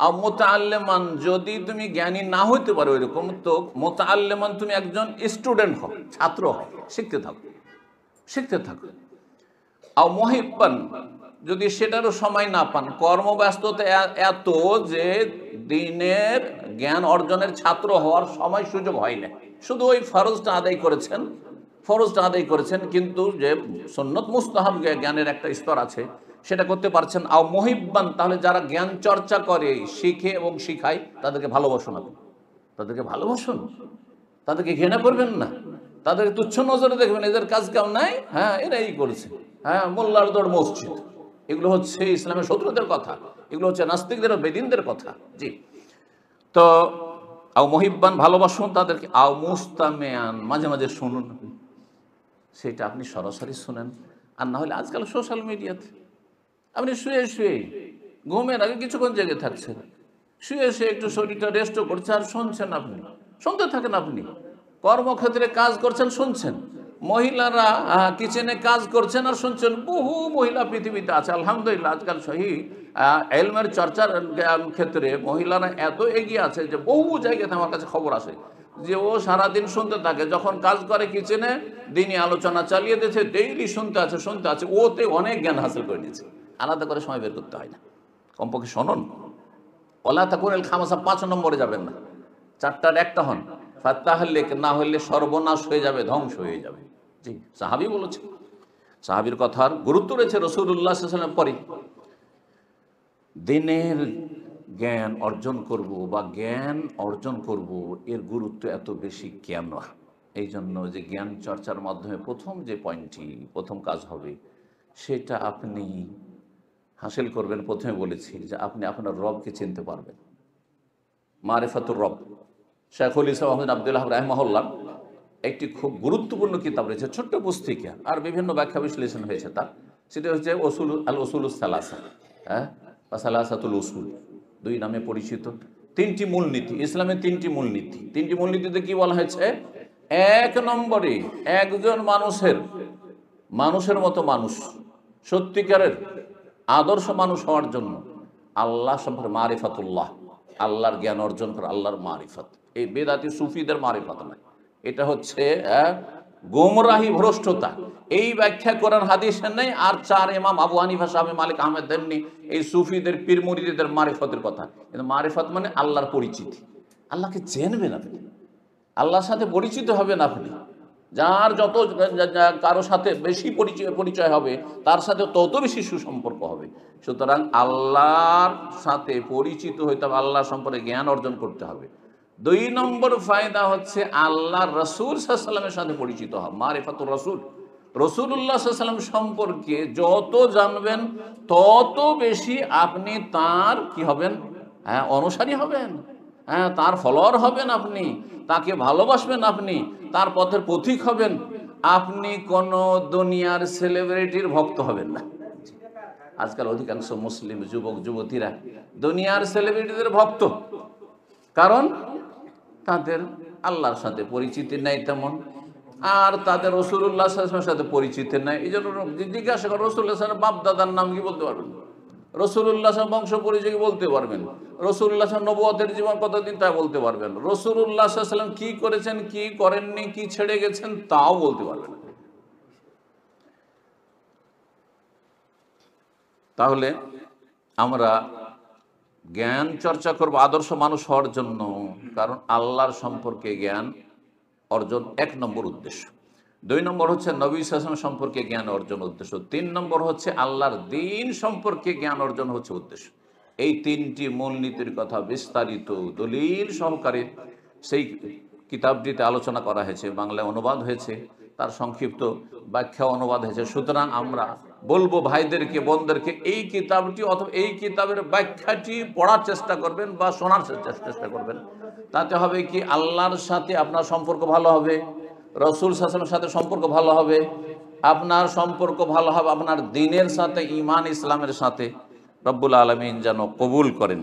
Speaker 1: আর মুতাআল্লিমান, যদি তুমি জ্ঞানী না হইতে পারো এরকম, তো মুতাআল্লিমান তুমি একজন স্টুডেন্ট হও, ছাত্র হও, শিখতে থাকো, শিখতে থাকো। আর মুহিব্বান, যদি সেটারও সময় না পান, কর্মব্যস্ততা এত যে দ্বীনের জ্ঞান অর্জনের ছাত্র হওয়ার সময় সুযোগ হয় না, শুধু ওই ফরজটা আদায় করেছেন, কিন্তু যে সুন্নত মুস্তাহাব জ্ঞানের একটা স্তর আছে সেটা করতে পারছেন। আও মুহিব্বান, তাহলে যারা জ্ঞান চর্চা করে, শিখে এবং শিখায়, তাদেরকে ভালোবাসুন, আপনি তাদেরকে ভালোবাসুন, তাদেরকে ঘৃণা করবেন না, তাদেরকে তুচ্ছ নজরে দেখবেন, এদের কাজ কাম নাই, হ্যাঁ, এরা এই করেছে, হ্যাঁ, মোল্লার দৌড় মসজিদ, এগুলো হচ্ছে ইসলামের শত্রুদের কথা, এগুলো হচ্ছে নাস্তিকদের ও বেদিনদের কথা। জি, তো আও মুহিব্বান, ভালোবাসুন তাদেরকে। আও মুস্তামিআন, মাঝে মাঝে শুনুন, সেটা আপনি সরাসরি শুনেন, আর না হলে আজকাল সোশ্যাল মিডিয়াতে আপনি শুয়ে শুয়ে ঘুমের আগে কিছুক্ষণ জেগে থাকছেন, শুয়ে শুয়ে একটু শরীরটা রেস্টও করছে আর শুনছেন, আপনি শুনতে থাকেন, আপনি কর্মক্ষেত্রে কাজ করছেন শুনছেন, মহিলারা কিচেনে কাজ করছেন আর শুনছেন। বহু মহিলা পৃথিবীতে আছে আলহামদুলিল্লাহ, আজকাল সহি ইলমের চর্চার ক্ষেত্রে মহিলারা এত এগিয়ে আছে যে বহু জায়গাতে আমার কাছে খবর আসে যে ও সারাদিন শুনতে থাকে, যখন কাজ করে কিচেনে দিনই আলোচনা চালিয়ে দিয়েছে, ডেইলি শুনতে আছে, ওতে অনেক জ্ঞান হাসিল করে নিয়েছে, আলাদা করে সময় বের করতে হয় না। কমপক্ষে শোনুন, ওলা তাকুনিল খামাসা, 5 নম্বরে যাবেন না, 4টার একটা হন, ফাতাহলিক, না হলে সর্বনাশ হয়ে যাবে, ধ্বংস হয়ে যাবে। জি, সাহাবী বলেছে, সাহাবীর কথার গুরুত্ব রয়েছে রাসূলুল্লাহ সাল্লাল্লাহু আলাইহি ওয়াসাল্লামের পরে। দিনের জ্ঞান অর্জন করব বা জ্ঞান অর্জন করব, এর গুরুত্ব এত বেশি কেন? এই জন্য যে জ্ঞান চর্চার মাধ্যমে প্রথম যে পয়েন্টটি, প্রথম কাজ হবে, সেটা আপনি হাসিল করবেন। প্রথমে বলেছি যে আপনি আপনার রবকে চিনতে পারবেন, মারিফাতুর রব। শাইখুল ইসলাম আহমদ আব্দুল্লাহ রাহিমাহুল্লাহ একটি খুব গুরুত্বপূর্ণ কিতাব রয়েছে, ছোট্ট পুস্তিকা, আর বিভিন্ন ব্যাখ্যা বিশ্লেষণ হয়েছে তার। সেটা হচ্ছে উসুলুস সালাসা, হ্যাঁ, বা সালাসাতুল উসুল, 2 নামে পরিচিত। তিনটি মূলনীতি, ইসলামের তিনটি মূলনীতি। তিনটি মূলনীতিতে কি বলা হয়েছে? এক নম্বরে, একজন মানুষের মতো মানুষ, সত্যিকারের আদর্শ মানুষ হওয়ার জন্য আল্লাহ সম্পর্কে মারিফাতুল্লাহ, আল্লাহর জ্ঞান অর্জন করা, আল্লাহর মারিফত। এই বেদাতি সুফিদের মারিফত নয়, এটা হচ্ছে গোমরাহি, ভ্রষ্টতা। এই ব্যাখ্যা কোরআন হাদিসের নেই। আর চার ইমাম আবু হানিফা, শাফি, মালিক, আহমেদ তেমনি এই সুফিদের পীর মুরিদদের মারিফতের কথা। কিন্তু মারিফত মানে আল্লাহর পরিচিতি, আল্লাহকে চেনবেন আপনি, আল্লাহর সাথে পরিচিত হবেন আপনি। যার যত কারো সাথে বেশি পরিচয় হবে, তার সাথে তত বেশি সুসম্পর্ক হবে। সুতরাং আল্লাহর সাথে পরিচিত হইতে হবে, আল্লাহ সম্পর্কে জ্ঞান অর্জন করতে হবে। দুই নম্বর ফায়দা হচ্ছে আল্লাহ রসুল সাল্লাল্লাহু আলাইহি ওয়াসাল্লামের সাথে পরিচিত হওয়া, মারিফাতুর রসুল। রসুল্লাহ সাল্লাল্লাহু আলাইহি ওয়াসাল্লাম সম্পর্কে যত জানবেন তত বেশি আপনি তার কি হবেন? অনুসারী হবেন, তার ফলোয়ার হবেন, আপনি তাকে ভালোবাসবেন, আপনি তার পথের পথিক হবেন। আপনি কোন দুনিয়ার সেলিব্রিটির ভক্ত হবেন না। আজকাল অধিকাংশ মুসলিম যুবক যুবতীরা দুনিয়ার সেলিব্রিটিদের ভক্ত, কারণ তাদের আল্লাহর সাথে পরিচিতি নেই তেমন, আর তাদের রাসূলুল্লাহ সাল্লাল্লাহু আলাইহি ওয়াসাল্লামের সাথে পরিচিতি নেই। এই জন্য জিজ্ঞাসা করেন রাসূলুল্লাহ সাল্লাল্লাহু আলাইহি ওয়াসাল্লাম বাপ দাদার নাম কি বলতে পারবেন? রাসূলুল্লাহ সাল্লাল্লাহু আলাইহি ওয়াসাল্লাম বংশ পরিচয় কি বলতে পারবেন? রাসূলুল্লাহ সাল্লাল্লাহু আলাইহি ওয়াসাল্লাম নবুয়তের জীবন কতদিন তা বলতে পারবেন? রাসূলুল্লাহ সাল্লাল্লাহু আলাইহি ওয়াসাল্লাম কি করেছেন, কি করেননি, কি ছেড়ে গেছেন তাও বলতে পারবেন। তাহলে আমরা জ্ঞান চর্চা করব আদর্শ মানুষ হওয়ার জন্য, কারণ আল্লাহর সম্পর্কে জ্ঞান অর্জন এক নম্বর উদ্দেশ্য। দুই নম্বর হচ্ছে নবী সাল্লাল্লাহু আলাইহি ওয়াসাল্লাম সম্পর্কে জ্ঞান অর্জন উদ্দেশ্য। তিন নম্বর হচ্ছে আল্লাহর দ্বীন সম্পর্কে জ্ঞান অর্জন হচ্ছে উদ্দেশ্য। এই তিনটি মূলনীতির কথা বিস্তারিত দলিল সহকারে সেই কিতাবটিতে আলোচনা করা হয়েছে, বাংলায় অনুবাদ হয়েছে, তার সংক্ষিপ্ত ব্যাখ্যা অনুবাদ হয়েছে। সুতরাং আমরা বলবো ভাইদেরকে, বোনদেরকে, এই কিতাবটি অথবা এই কিতাবের ব্যাখ্যাটি পড়ার চেষ্টা করবেন বা শোনার চেষ্টা করবেন। তাতে হবে কি, আল্লাহর সাথে আপনার সম্পর্ক ভালো হবে, রাসূল সাল্লাল্লাহু আলাইহি ওয়াসাল্লামের সাথে সম্পর্ক ভালো হবে, আপনার সম্পর্ক ভালো হবে আপনার দ্বীনের সাথে, ঈমান ইসলামের সাথে। রব্বুল আলামিন যেন কবুল করেন।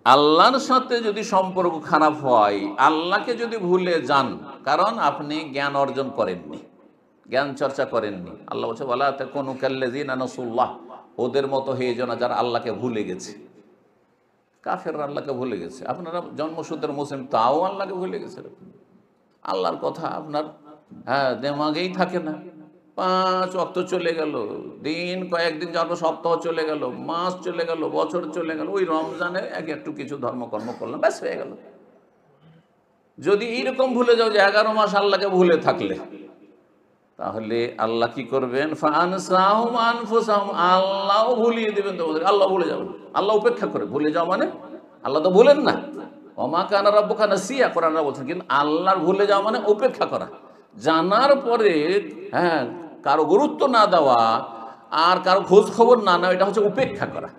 Speaker 1: আল্লাহর সাথে যদি সম্পর্ক খারাপ হয়, আল্লাহকে যদি ভুলে যান, কারণ আপনি জ্ঞান অর্জন করেননি, জ্ঞান চর্চা করেননি। আল্লাহ বলছে ওয়ালা তাকুনু কাল্লাযিনা নাসুল্লাহ, ওদের মতো হয়ে যেন যারা আল্লাহকে ভুলে গেছে। কাফেররা আল্লাহকে ভুলে গেছে, আপনারা জন্মসূত্রে মুসলিম তাও আল্লাহকে ভুলে গেছে। আল্লাহর কথা আপনার দেমাগেই থাকে না। 5 ওয়াক্ত চলে গেল, দিন কয়েকদিন যাওয়ার পর সপ্তাহ চলে গেল, মাস চলে গেল, বছর চলে গেল, ওই রমজানে একটু কিছু ধর্মকর্ম করলাম, ব্যাস হয়ে গেল। যদি এইরকম ভুলে যাও যে 11 মাস আল্লাহকে ভুলে থাকলে, তাহলে আল্লাহ কি করবেন? ফাআনসাহুম আনফুসাহুম, আল্লাহও ভুলিয়ে দেবেন তোমাদের। আল্লাহ ভুলে যাবেন, আল্লাহ উপেক্ষা করে। ভুলে যাও মানে আল্লাহ তো ভুলেন না। ওমা কানা রাব্বুকা নাসিয়া, কোরআনরা বলছেন। কিন্তু আল্লাহর ভুলে যাওয়া মানে উপেক্ষা করা, জানার পরে কারো গুরুত্ব না দেওয়া আর কারো খোঁজ খবর না নেওয়া, এটা হচ্ছে উপেক্ষা করা।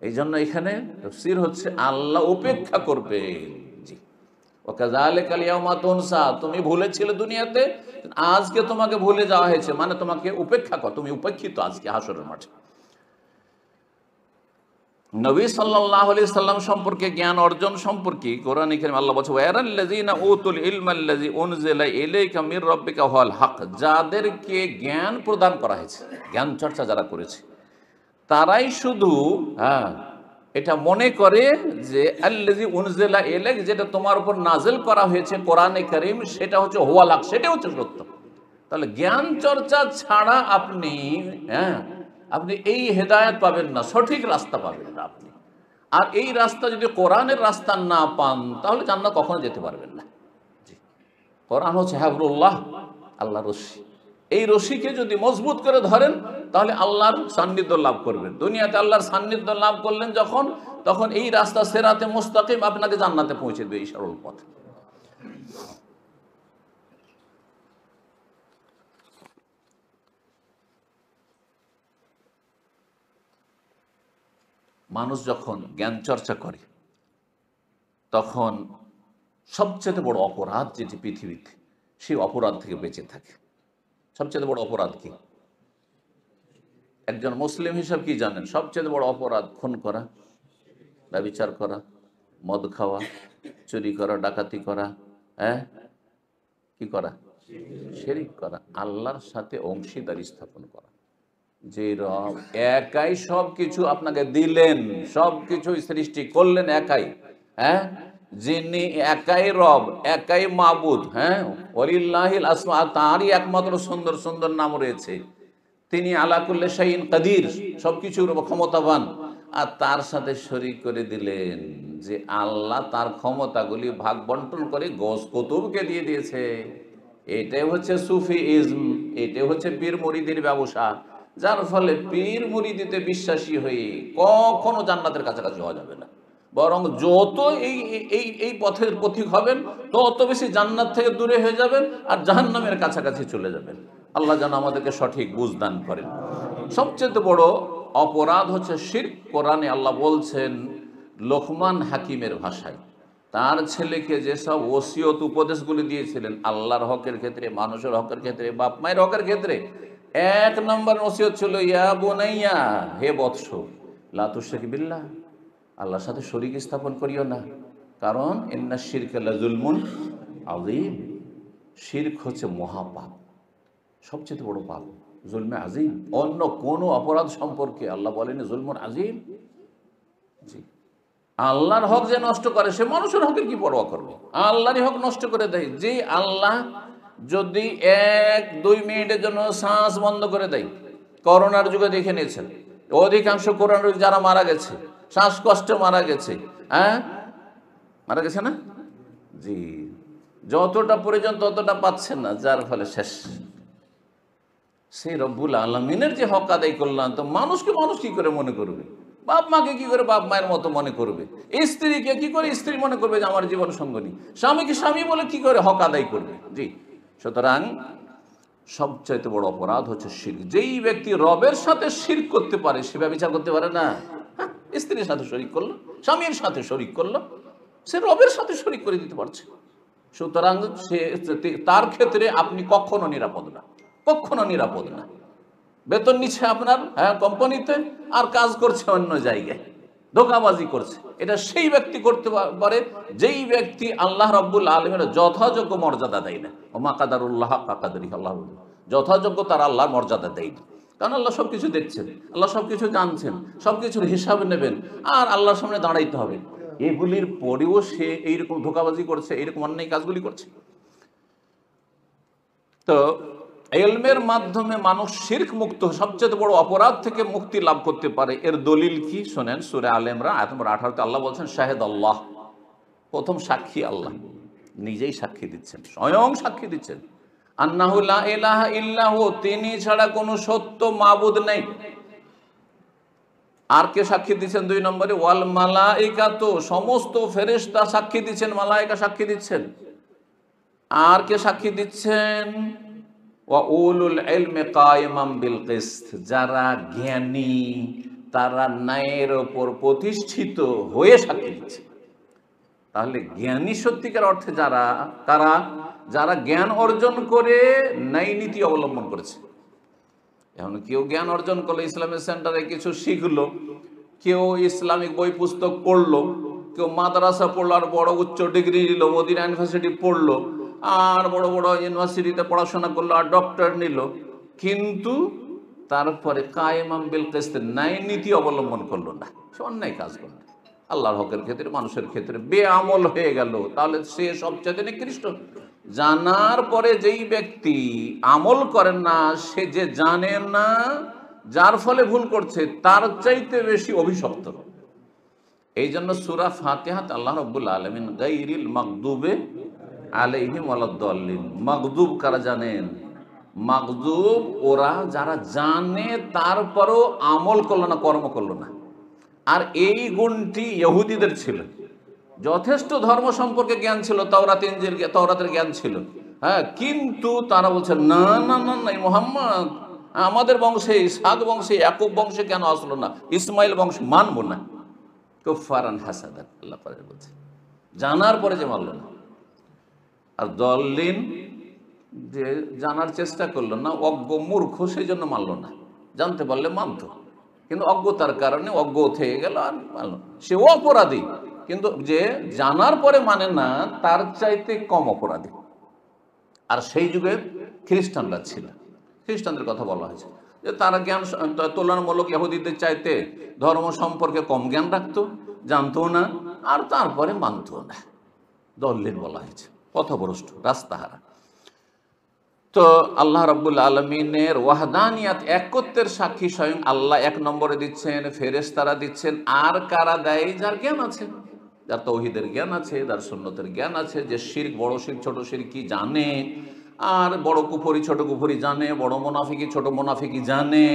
Speaker 1: এই জন্য এখানে তাফসীর হচ্ছে আল্লাহ উপেক্ষা করবে। জি, ওয়াকাযালিকাল ইয়াউমা তুনসা, তুমি ভুলেছিলে দুনিয়াতে, আজকে তোমাকে ভুলে যাওয়া হয়েছে, মানে তোমাকে উপেক্ষা কর, তুমি উপেক্ষিত আজকে হাসরের মাঠে। নবী সাল্লাল্লাহু আলাইহি সাল্লাম সম্পর্কে জ্ঞান অর্জন সম্পর্কে কোরআনে কারীমে আল্লাহ বলছে ওয়ারাল্লাযিনা উতুল ইলমাল্লাযী উনজিলা ইলাইকা মির রাব্বিকা হুয়াল হক, যাদেরকে জ্ঞান প্রদান করা হয়েছে, জ্ঞান চর্চা যারা করেছে, তারাই শুধু এটা মনে করে যে আল্লাযী উনজিলা ইলাইক, যেটা তোমার উপর নাজিল করা হয়েছে কোরআনে কারীম, সেটা হচ্ছে হুয়াল হক, সেটা হচ্ছে সত্য। তাহলে জ্ঞান চর্চা ছাড়া আপনি আপনি এই হেদায়েত পাবেন না, সঠিক রাস্তা পাবেন না আপনি। আর এই রাস্তা যদি কোরআনের রাস্তা না পান, তাহলে জান্নাত কখনো যেতে পারবেন না। জি, কোরআন হচ্ছে হাবলুল্লাহ, আল্লাহর রশি। এই রশিকে যদি মজবুত করে ধরেন, তাহলে আল্লাহর সান্নিধ্য লাভ করবেন। দুনিয়াতে আল্লাহর সান্নিধ্য লাভ করলেন যখন, তখন এই রাস্তা সিরাতে মুস্তাকিম আপনাকে জান্নাতে পৌঁছে দেবে, এই সরল পথ। মানুষ যখন জ্ঞান চর্চা করে, তখন সবচেয়ে বড় অপরাধ যেটি পৃথিবীতে, সেই অপরাধ থেকে বেঁচে থাকে। সবচেয়ে বড় অপরাধ কি? একজন মুসলিম হিসাবে কি জানেন? সবচেয়ে বড় অপরাধ খুন করা, ব্যভিচার করা, মদ খাওয়া, চুরি করা, ডাকাতি করা, হ্যাঁ, কি করা? শিরক করা, আল্লাহর সাথে অংশীদারি স্থাপন করা। যে রব একাই সব কিছু আপনাকে দিলেন, সব কিছু সৃষ্টি করলেন একাই, হ্যাঁ, যিনি একাই রব, একাই মাবুদ, হ্যাঁ, ওয়ালিল্লাহিল আসমা, তারই একমাত্র সুন্দর সুন্দর নাম রয়েছে। তিনি আলা কুল্লি শাইইন কাদির, সবকিছুর ক্ষমতাবান। আর তার সাথে শরীক করে দিলেন যে আল্লাহ তার ক্ষমতাগুলি ভাগ বন্টন করে গৌস কুতুবকে দিয়ে দিয়েছে। এটাই হচ্ছে সুফিইজম, এটাই হচ্ছে পীর মুরিদির ব্যবসা। যার ফলে পীর মুরিদিতে বিশ্বাসী হয়ে কখনো জান্নাতের কাছাকাছি হওয়া যাবে না, বরং যত এই এই এই পথের পথিক হবেন তত বেশি জান্নাত থেকে দূরে হয়ে যাবেন আর জাহান্নামের কাছাকাছি চলে যাবেন। আল্লাহ যেন আমাদেরকে সঠিক বুঝ দান করেন। সবচেয়ে বড় অপরাধ হচ্ছে শিরক। কোরআনে আল্লাহ বলছেন লোকমান হাকিমের ভাষায়, তার ছেলেকে যেসব ওসিয়ত উপদেশগুলি দিয়েছিলেন আল্লাহর হকের ক্ষেত্রে, মানুষের হকের ক্ষেত্রে, বাপ মায়ের হকের ক্ষেত্রে, এক নম্বর ওসিয়ত ছিল ইয়া বুনাইয়া, হে বৎস, লা তুশরিক বিল্লাহ, আল্লাহর সাথে শরীক স্থাপন করিও না, কারণ ইন্না শিরকা লাযুলমুন আযীম, শিরক হচ্ছে মহাপাপ, সবচেয়ে বড় পাপ, জুলমে আজিম। অন্য কোনো অপরাধ সম্পর্কে আল্লাহ বলেনি জুলমুন আজিম। জি, আল্লাহর হক যে নষ্ট করে সে মানুষের হকের কি পরোয়া করবে? আল্লাহরই হক নষ্ট করে দেয়। যে আল্লাহ যদি 1-2 মিনিটের জন্য শ্বাস বন্ধ করে দেয়, করোনার যুগে দেখে নিয়েছেন অধিকাংশ করোনার রোগী যারা মারা গেছে, শ্বাসকষ্টে মারা গেছে, হ্যাঁ, মারা গেছে না? জি, যতটা প্রয়োজন ততটা পাচ্ছেন না, যার ফলে শেষ। সেই রব্বুল আলামিনের যে হক আদায় করলাম, তো মানুষকে মানুষ কি করে মনে করবে? বাপ মাকে কি করে বাপ মায়ের মতো মনে করবে? স্ত্রীকে কি করে স্ত্রী মনে করবে যে আমার জীবন সঙ্গিনী? স্বামীকে স্বামী বলে কি করে হক আদায় করবে? জি, সুতরাং সবচাইতে বড় অপরাধ হচ্ছে শিরক। যেই ব্যক্তি রবের সাথে শিরক করতে পারে সে ব্যভিচার করতে পারে না। হ্যাঁ, স্ত্রীর সাথে শরিক করলো, স্বামীর সাথে শরিক করলো, সে রবের সাথে শরিক করে দিতে পারছে। সুতরাং সে, তার ক্ষেত্রে আপনি কখনো নিরাপদ না, কখনো নিরাপদ না। বেতন নিচ্ছে আপনার, হ্যাঁ, কোম্পানিতে, আর কাজ করছে অন্য জায়গায়, ধোঁকাবাজি করছে। এটা সেই ব্যক্তি করতে পারে যেই ব্যক্তি আল্লাহ রাব্বুল আলামিনের যথাযোগ্য মর্যাদা দেয় না। ওমা কাদারুল্লাহ হাক্কা কাদরিহি, আল্লাহ যথাযোগ্য তার আল্লাহর মর্যাদা দেয় না। কারণ আল্লাহ সবকিছু দেখছেন, আল্লাহ সবকিছু জানছেন, সবকিছুর হিসাব নেবেন, আর আল্লাহর সামনে দাঁড়াইতে হবে। এগুলির পরেও সে এইরকম ধোঁকাবাজি করছে, এইরকম অন্যায় কাজগুলি করছে। তো ইলমের মাধ্যমে মানুষ শিরক মুক্ত, সবচেয়ে বড় অপরাধ থেকে মুক্তি লাভ করতে পারে। এর দলিল কি শোনেন, সূরা আলে ইমরান আয়াত নম্বর 18-তে আল্লাহ বলছেন শাহেদ আল্লাহ, প্রথম সাক্ষী আল্লাহ, নিজেই সাক্ষী দিচ্ছেন, স্বয়ং সাক্ষী দিচ্ছেন, আন্নাহু লা ইলাহা ইল্লাহু, তিনি ছাড়া কোনো সত্য মাবুদ নেই। আর কে সাক্ষী দিচ্ছেন? 2 নম্বরে ওয়াল মালাইকাতু, সমস্ত ফেরেশতা সাক্ষী দিচ্ছেন, মালায়েকা সাক্ষী দিচ্ছেন। আর কে সাক্ষী দিচ্ছেন? ওয়া উলুল ইলমি কায়িমান বিল কিসত, যারা জ্ঞানী তারা ন্যায়ের ওপর প্রতিষ্ঠিত হয়ে সাক্ষী দিচ্ছে। তাহলে জ্ঞানী সত্যিকার অর্থে যারা, তারা যারা জ্ঞান অর্জন করে ন্যায় নীতি অবলম্বন করেছে। এখন কেউ জ্ঞান অর্জন করলো, ইসলামিক সেন্টারে কিছু শিখলো, কেউ ইসলামিক বই পুস্তক পড়লো, কেউ মাদ্রাসা পড়লো আর বড় উচ্চ ডিগ্রি নিল, মদিনা ইউনিভার্সিটি পড়লো আর বড় বড় ইউনিভার্সিটিতে পড়াশোনা করলো আর ডক্টর নিল, কিন্তু তারপরে কায়েমাম বিল কিসত, ন্যায় নীতি অবলম্বন করলো না, সে অন্যায় কাজ করলো, আল্লাহর হকের ক্ষেত্রে, মানুষের ক্ষেত্রে বেআমল হয়ে গেল, তাহলে সে সবচেয়ে নিকৃষ্ট। জানার পরে যেই ব্যক্তি আমল করেন না, সে যে জানে না, যার ফলে ভুল করছে, তার চাইতে বেশি অভিশপ্ত। এই জন্য সূরা ফাতিহাত আল্লাহ রাব্বুল আলামিন গায়রিল মাগদুবে আলাইহিম ওয়ালাদ-দাল্লিন, মাগদুব কারা জানেন? মাগদুব ওরা যারা জানে তারপরও আমল করলো না, কর্ম করলো না। আর এই গুণটি ইহুদিদের ছিল, যথেষ্ট ধর্ম সম্পর্কে জ্ঞান ছিল, তাওরাতের জ্ঞান ছিল, হ্যাঁ, কিন্তু তারা বলছে না না না না, মুহাম্মদ আমাদের বংশে, ইসহাক বংশে, ইয়াকুব বংশে কেন আসলো না, ইসমাইল বংশে মানবো না। কুফারান হাসাদান, আল্লাহ পাক বলছে, জানার পরে যে মানলো না। আর দল্লিন, যে জানার চেষ্টা করলো না, অজ্ঞ মূর্খ, সেই জন্য মানলো না, জানতে পারলে মানতো। কিন্তু অজ্ঞতার কারণে অজ্ঞ থেকে গেল, আর মানল সেও অপরাধী, কিন্তু যে জানার পরে মানে না তার চাইতে কম অপরাধী। আর সেই যুগে খ্রিস্টানরা ছিল, খ্রিস্টানদের কথা বলা হয়েছে যে তারা জ্ঞান তুলনামূলক ইহুদিদের চাইতে ধর্ম সম্পর্কে কম জ্ঞান রাখতো, জানতো না, আর তারপরে মানতো না। দল্লিল বলা হয়েছে, পথভ্রষ্ট, রাস্তাহারা। তো আল্লাহ রাব্বুল আলামিনের ওয়াহদানিয়াত, একত্বের সাক্ষী স্বয়ং আল্লাহ এক নম্বরে দিচ্ছেন, ফেরেশতারা দিচ্ছেন, আর কারা দেয়? যার জ্ঞান আছে, যার তৌহিদের জ্ঞান আছে, যার সুন্নতের জ্ঞান আছে, যে শিরক, বড় শিরক ছোট শিরক কি জানে, আর বড় কুফরি ছোট কুফরি জানে, বড় মুনাফিকি ছোট মুনাফিকি জানে,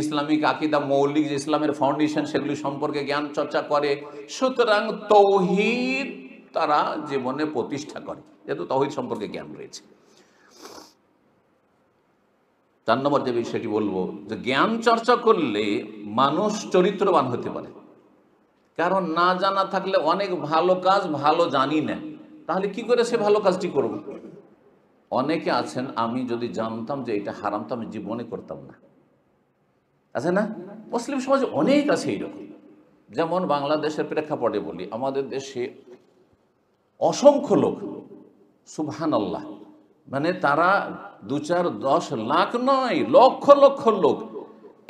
Speaker 1: ইসলামিক আকীদা, মৌলিক যে ইসলামের ফাউন্ডেশন সেগুলি সম্পর্কে জ্ঞান চর্চা করে। সুতরাং তৌহিদ তারা জীবনে প্রতিষ্ঠা করে, যেহেতু তৌহিদ সম্পর্কে জ্ঞান রয়েছে। 4 নম্বর যে বিষয়টি বলবো, যে জ্ঞান চর্চা করলে মানুষ চরিত্রবান হতে পারে। কারণ না জানা থাকলে অনেক ভালো কাজ ভালো জানি না, তাহলে কি করে সে ভালো কাজটি করব? অনেকে আছেন, আমি যদি জানতাম যে এটা হারাম তো আমি জীবনে করতাম না, আছে না? মুসলিম সমাজে অনেক আছে এইরকম। যেমন বাংলাদেশের প্রেক্ষাপটে বলি, আমাদের দেশে অসংখ্য লোক, সুবহানাল্লাহ, মানে তারা 2-4-10 লাখ নয়, লক্ষ লক্ষ লোক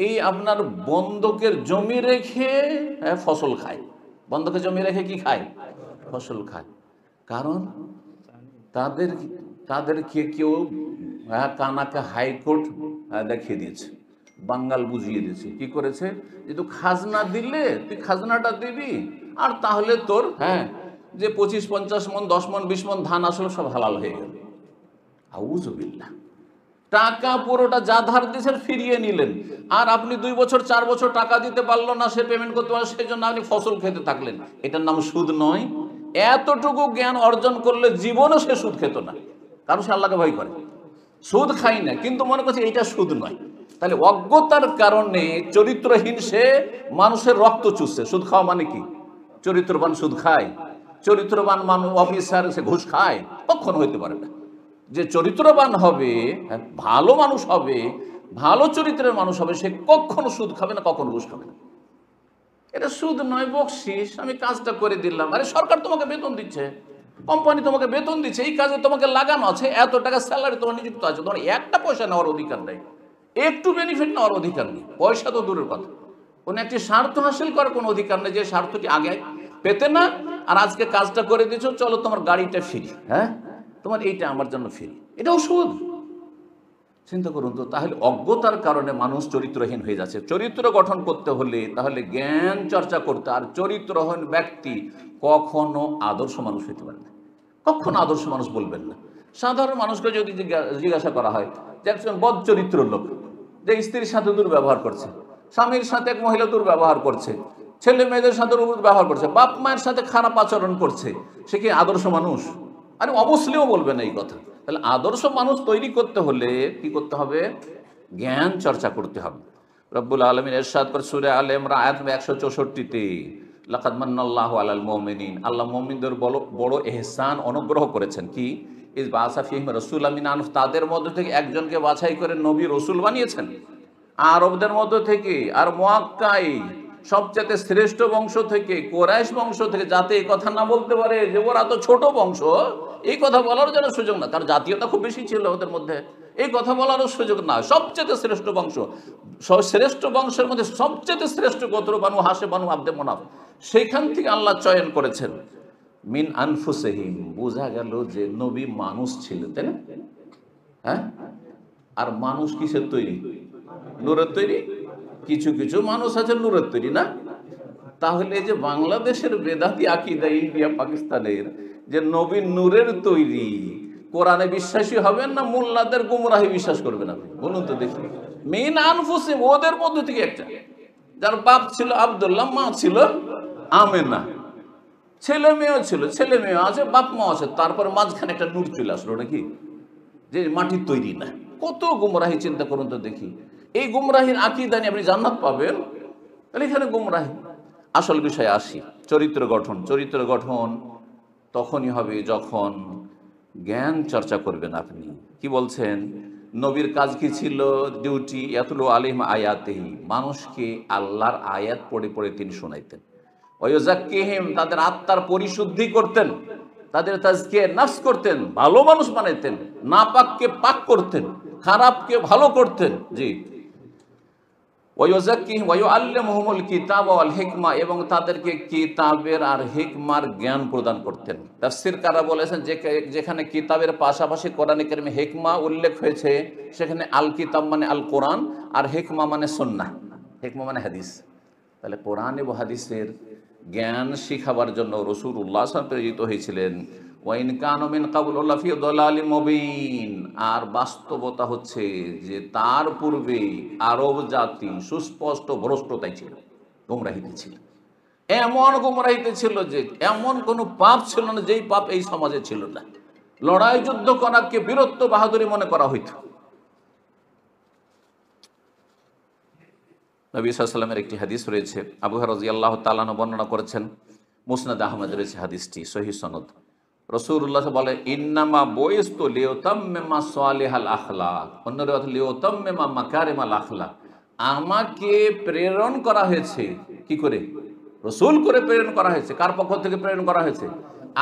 Speaker 1: এই আপনার বন্ধকের জমি রেখে ফসল খায়। বন্ধকের জমি রেখে কি খায়? ফসল খায়। কারণ তাদেরকে কেউ কানাকে হাইকোর্ট দেখিয়ে দিয়েছে, বাঙ্গাল বুঝিয়ে দিয়েছে। কি করেছে? যে তুই খাজনা দিলে তুই খাজনাটা দিবি, আর তাহলে তোর যে 25-50 মন, 10 মন, 20 মন ধান আসলে সব হালাল হয়ে গেল। আউযুবিল্লাহ। টাকা পুরোটা যা ধার দিয়েছেন ফিরিয়ে নিলেন, আর আপনি 2 বছর 4 বছর টাকা দিতে পারলো না, সে পেমেন্ট করতে পারলো, সেই জন্য আপনি ফসল খেতে থাকলেন। এটার নাম সুদ নয়? এতটুকু জ্ঞান অর্জন করলে জীবনও সে সুদ খেত না, কারণ সে আল্লাহকে ভয় করে। সুদ খাই না, কিন্তু মনে করছে এইটা সুদ নয়। তাহলে অজ্ঞতার কারণে চরিত্রহীন সে মানুষের রক্ত চুষছে। সুদ খাওয়া মানে কি? চরিত্রবান সুদ খায়? চরিত্রবান মানুষ অফিসার সে ঘুষ খায়? কখনো হইতে পারে না। যে চরিত্রবান হবে, ভালো মানুষ হবে, ভালো চরিত্রের মানুষ হবে, সে কখনো সুদ খাবে না, কখনো ঘুষ খাবে না। এটা সুদ নয়, বকশিস। আমি কাজটা করে দিলাম, আরে সরকার তোমাকে বেতন দিচ্ছে, কোম্পানি তোমাকে বেতন দিচ্ছে, এই কাজে তোমাকে লাগানো আছে, এত টাকা স্যালারি তোমার নিযুক্ত আছে, তোমার একটা পয়সা নেওয়ার অধিকার নেই, একটু বেনিফিট নেওয়ার অধিকার নেই। পয়সা তো দূরের কথা, কোনো একটি স্বার্থ হাসিল করার কোনো অধিকার নেই, যে স্বার্থটি আগে পেতে না। আর আজকে কাজটা করে দিচ্ছ, চলো তোমার গাড়িটা ফ্রি, তোমার এইটা আমার জন্য ফ্রি, এটাও সুদ। চিন্তা করুন তো। তাহলে অজ্ঞতার কারণে মানুষ চরিত্রহীন হয়ে যাচ্ছে। চরিত্র গঠন করতে হলে তাহলে জ্ঞান চর্চা করতে। আর চরিত্রহীন ব্যক্তি কখনো আদর্শ মানুষ হতে পারে না, কখনো আদর্শ মানুষ বলবেন না। সাধারণ মানুষকে যদি জিজ্ঞাসা করা হয় যে একজন বদ চরিত্র লোক, যে স্ত্রীর সাথে দুর্ব্যবহার করছে, স্বামীর সাথে এক মহিলা দুর্ব্যবহার করছে, ছেলে মেয়েদের সাথে ব্যবহার করছে, বাপ মায়ের সাথে খারাপ আচরণ করছে, সে কি আদর্শ মানুষ? আরে অবশ্যই বলবেন এই কথা। তাহলে আদর্শ মানুষ তৈরি করতে হলে কি করতে হবে? জ্ঞান চর্চা করতে হবে। রব্বুল আলামিন ইরশাদ করে সূরা আলে ইমরান আয়াত 164-তে, লাকাদ মান্নাল্লাহু আলাল মুমিনিন, আল্লাহ মুমিনদের বড় ইহসান, অনুগ্রহ করেছেন। কি? ইজ বাআসা ফীহিম রাসূলাম মিন আনফুসিহিম, তাদের মধ্য থেকে একজনকে বাছাই করে নবী রসুল বানিয়েছেন আরবদের মধ্য থেকে, আর মুআক্কাই সবচেয়ে শ্রেষ্ঠ বংশ থেকে, কোরাইশ বংশ থেকে, যাতে এই কথা না বলতে পারে যে ওরা তো ছোট বংশ, এই কথা বলারও যেন সুযোগ না। তার জাতীয়তা খুব বেশি ছিল ওদের মধ্যে, এই কথা বলারও সুযোগ না। সবচেয়ে শ্রেষ্ঠ বংশ, শ্রেষ্ঠ বংশের মধ্যে সবচেয়ে শ্রেষ্ঠ গোত্র বানু হাশিম, বানু আব্দে মুনাফ, সেইখান থেকে আল্লাহ চয়ন করেছেন। মিন আনফুসিহিম, বোঝা গেল যে নবী মানুষ ছিলেন, তাই না? আর মানুষ কিসের তৈরি? নূরের তৈরি। কিছু কিছু মানুষ আছে নূরের তৈরি না। তাহলে যে বাংলাদেশের বেদাতি আকীদা, ইন্ডিয়া পাকিস্তানের, যে নবী নূরের তৈরি, কোরআনে বিশ্বাসী হবেন না মোল্লাদের গুমরাহি বিশ্বাস করবেন? আপনি বলুন তো দেখি। মিন আনফুসিহিম, ওদের মধ্যে থেকে একটা, যার বাপ ছিল আব্দুল্লাহ, মা ছিল আমেনা, ছেলে মেয়েও ছিল, ছেলে মেয়েও আছে, বাপ মা আছে, তারপর মাঝখানে একটা নূর চলে আসলো, নাকি? যে মাটির তৈরি না। কত গুমরাহি, চিন্তা করুন তো দেখি। এই গুমরাহির আকীদা নিয়ে আপনি জান্নাত পাবেন? তাহলে এখানে গুমরাহি। আসল বিষয়ে আসি, চরিত্র গঠন। চরিত্র গঠন তখনই হবে যখন জ্ঞান চর্চা করবেন আপনি। কি বলছেন? নবীর কাজ কি ছিল? ডিউটি ইয়াতলু আলাইহিম আয়াতিহি, মানুষকে আল্লাহর আয়াত পড়ে পড়ে তিনি শোনাইতেন। ওয়ায়ুযাক্কিহিম, তাদের আত্মার পরিশুদ্ধি করতেন, তাদের তাজকিয়ে নফস করতেন, ভালো মানুষ বানাইতেন, নাপাককে পাক করতেন, খারাপকে ভালো করতেন। জি, ওয়ায়ুযাক্কিহিম ওয়া ইউআল্লিমুহুমুল কিতাবা ওয়াল হিকমা, এবং তাদেরকে কিতাবের আর হিকমার জ্ঞান প্রদান করতেন। তাফসীরকাররা বলেছেন যে যেখানে কিতাবের পাশাপাশি কোরআনে কারিমে হিকমা উল্লেখ হয়েছে, সেখানে আল কিতাব মানে আল কোরআন, আর হিকমা মানে সুন্নাহ, হিকমা মানে হাদিস। তাহলে কোরআন এবং হাদিসের জ্ঞান শিখাবার জন্য রাসূলুল্লাহ সাল্লাল্লাহু আলাইহি ওয়াসাল্লাম প্রেরিত হয়েছিলেন। ওয়া ইন কানু মিন ক্বাবলু লাফি দালালিম মুবিন, আর বাস্তবতা হচ্ছে যে তার পূর্বে আরব জাতি সুস্পষ্ট ভ্রষ্টতায় ছিল, গোমরাহিতে ছিল। এমন গোমরাহিতে ছিল যে এমন কোনো পাপ ছিল না যেই পাপ এই সমাজে ছিল না। লড়াই যুদ্ধ করাকে বীরত্ব বাহাদুরি মনে করা হইত। নবী সাল্লাল্লাহু আলাইহি ওয়াসাল্লামের একটি হাদিস রয়েছে, আবু হুরায়রা রাদিয়াল্লাহু তাআলা আনহু বর্ণনা করেছেন, মুসনাদ আহমদ রয়েছে হাদিসটি, সহিহ সনদ। রাসূলুল্লাহ বলে, ইন্নামা বুইসতু লিউতাম্মিমা সালিহাল আখলাক, অন্য riwayat লিউতাম্মিমা মাকারিমাল আখলাক, আমাকে প্রেরণ করা হয়েছে কি করে? রসুল করে প্রেরণ করা হয়েছে। কার পক্ষ থেকে প্রেরণ করা হয়েছে?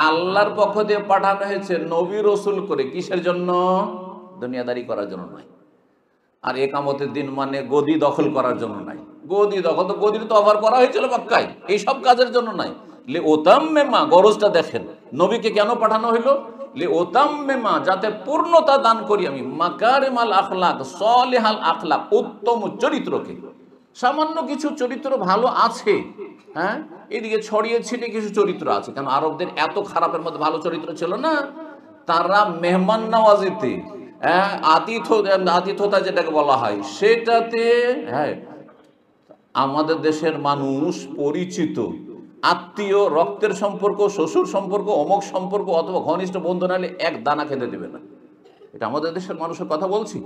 Speaker 1: আল্লাহর পক্ষ থেকে পাঠানো হয়েছে নবী রসুল করে। কিসের জন্য? দুনিয়াদারি করার জন্য নয়, আর একামতের দিন মানে গদি দখল করার জন্য নাই। গদি দখল তো গদির তো অফার করা হয়েছিল মক্কায়, এইসব কাজের জন্য নাই। লে ওতাম্মেমা, গরজটা দেখেন, নবীকে কেন পাঠানো হইল? লে ওতাম্মেমা, যাতে পূর্ণতা দান করি আমি, মাকারিমাল আখলাক, সলিহাল আখলাক, উত্তম চরিত্রকে। সামান্য কিছু চরিত্র ভালো আছে, হ্যাঁ, এদিকে ছড়িয়ে ছিটিয়ে কিছু চরিত্র আছে। কারণ আরবদের এত খারাপের মধ্যে ভালো চরিত্র ছিল না। তারা মেহমান নওয়াজিতে, হ্যাঁ, আতিথ্যতা যেটাকে বলা হয় সেটাতে, হ্যাঁ, আমাদের দেশের মানুষ পরিচিত আত্মীয়, রক্তের সম্পর্ক, শ্বশুর সম্পর্ক, অমুক সম্পর্ক অথবা ঘনিষ্ঠ বন্ধু নাহলে এক দানা খেতে দেবে না। এটা আমাদের দেশের মানুষের কথা বলছি।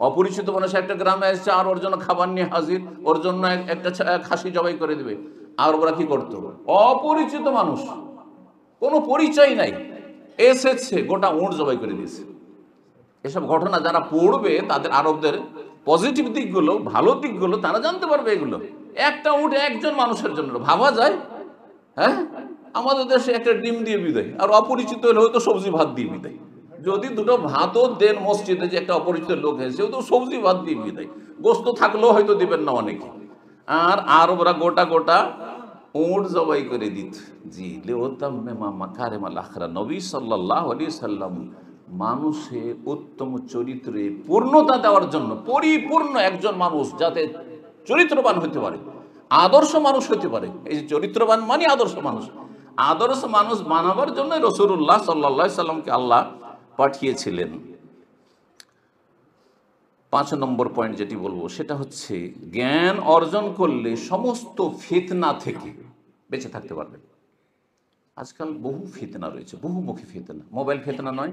Speaker 1: অপরিচিত মানুষ একটা গ্রামে এসেছে, আর ওর জন্য খাবার নিয়ে হাজির, ওর জন্য একটা খাসি জবাই করে দেবে। আর ওরা কি করতো? অপরিচিত মানুষ, কোনো পরিচয় নাই, এসেছে, গোটা উঁট জবাই করে দিয়েছে। এসব ঘটনা যারা পড়বে তাদের, আরবদের পজিটিভ দিকগুলো, ভালো দিকগুলো তারা জানতে পারবে। এগুলো একটা উঁট একজন মানুষের জন্য, ভাবা যায়? হ্যাঁ, আমাদের দেশে একটা ডিম দিয়ে বিদায়, আর অপরিচিত হলে হয়তো সবজি ভাত দিয়ে বিদায়। যদি দুটো ভাতও দেন মসজিদে, যে একটা অপরিচিত লোক হয়েছে, ও তো সবজি ভাত দিয়ে বিদায়, গোস্ত থাকলেও হয়তো দিবেন না অনেকে। আর আরবরা গোটা গোটা উঁট জবাই করে দিত। জি, লিউতাম্মিমা মাকারিমাল আখলাক, নবী সাল্লাল্লাহু আলাইহি সাল্লাম মানুষের উত্তম চরিত্রে পূর্ণতা দেওয়ার জন্য, পরিপূর্ণ একজন মানুষ যাতে চরিত্রবান হতে পারে, আদর্শ মানুষ হতে পারে। এই যে চরিত্রবান মানে আদর্শ মানুষ, আদর্শ মানুষ বানাবার জন্য রাসূলুল্লাহ সাল্লাল্লাহু আলাইহি সাল্লামকে আল্লাহ পাঠিয়েছিলেন। 5 নম্বর পয়েন্ট যেটি বলবো সেটা হচ্ছে, জ্ঞান অর্জন করলে সমস্ত ফিতনা থেকে বেঁচে থাকতে পারবেন। আজকাল বহু ফিতনা রয়েছে, বহুমুখী ফিতনা। মোবাইল ফিতনা নয়?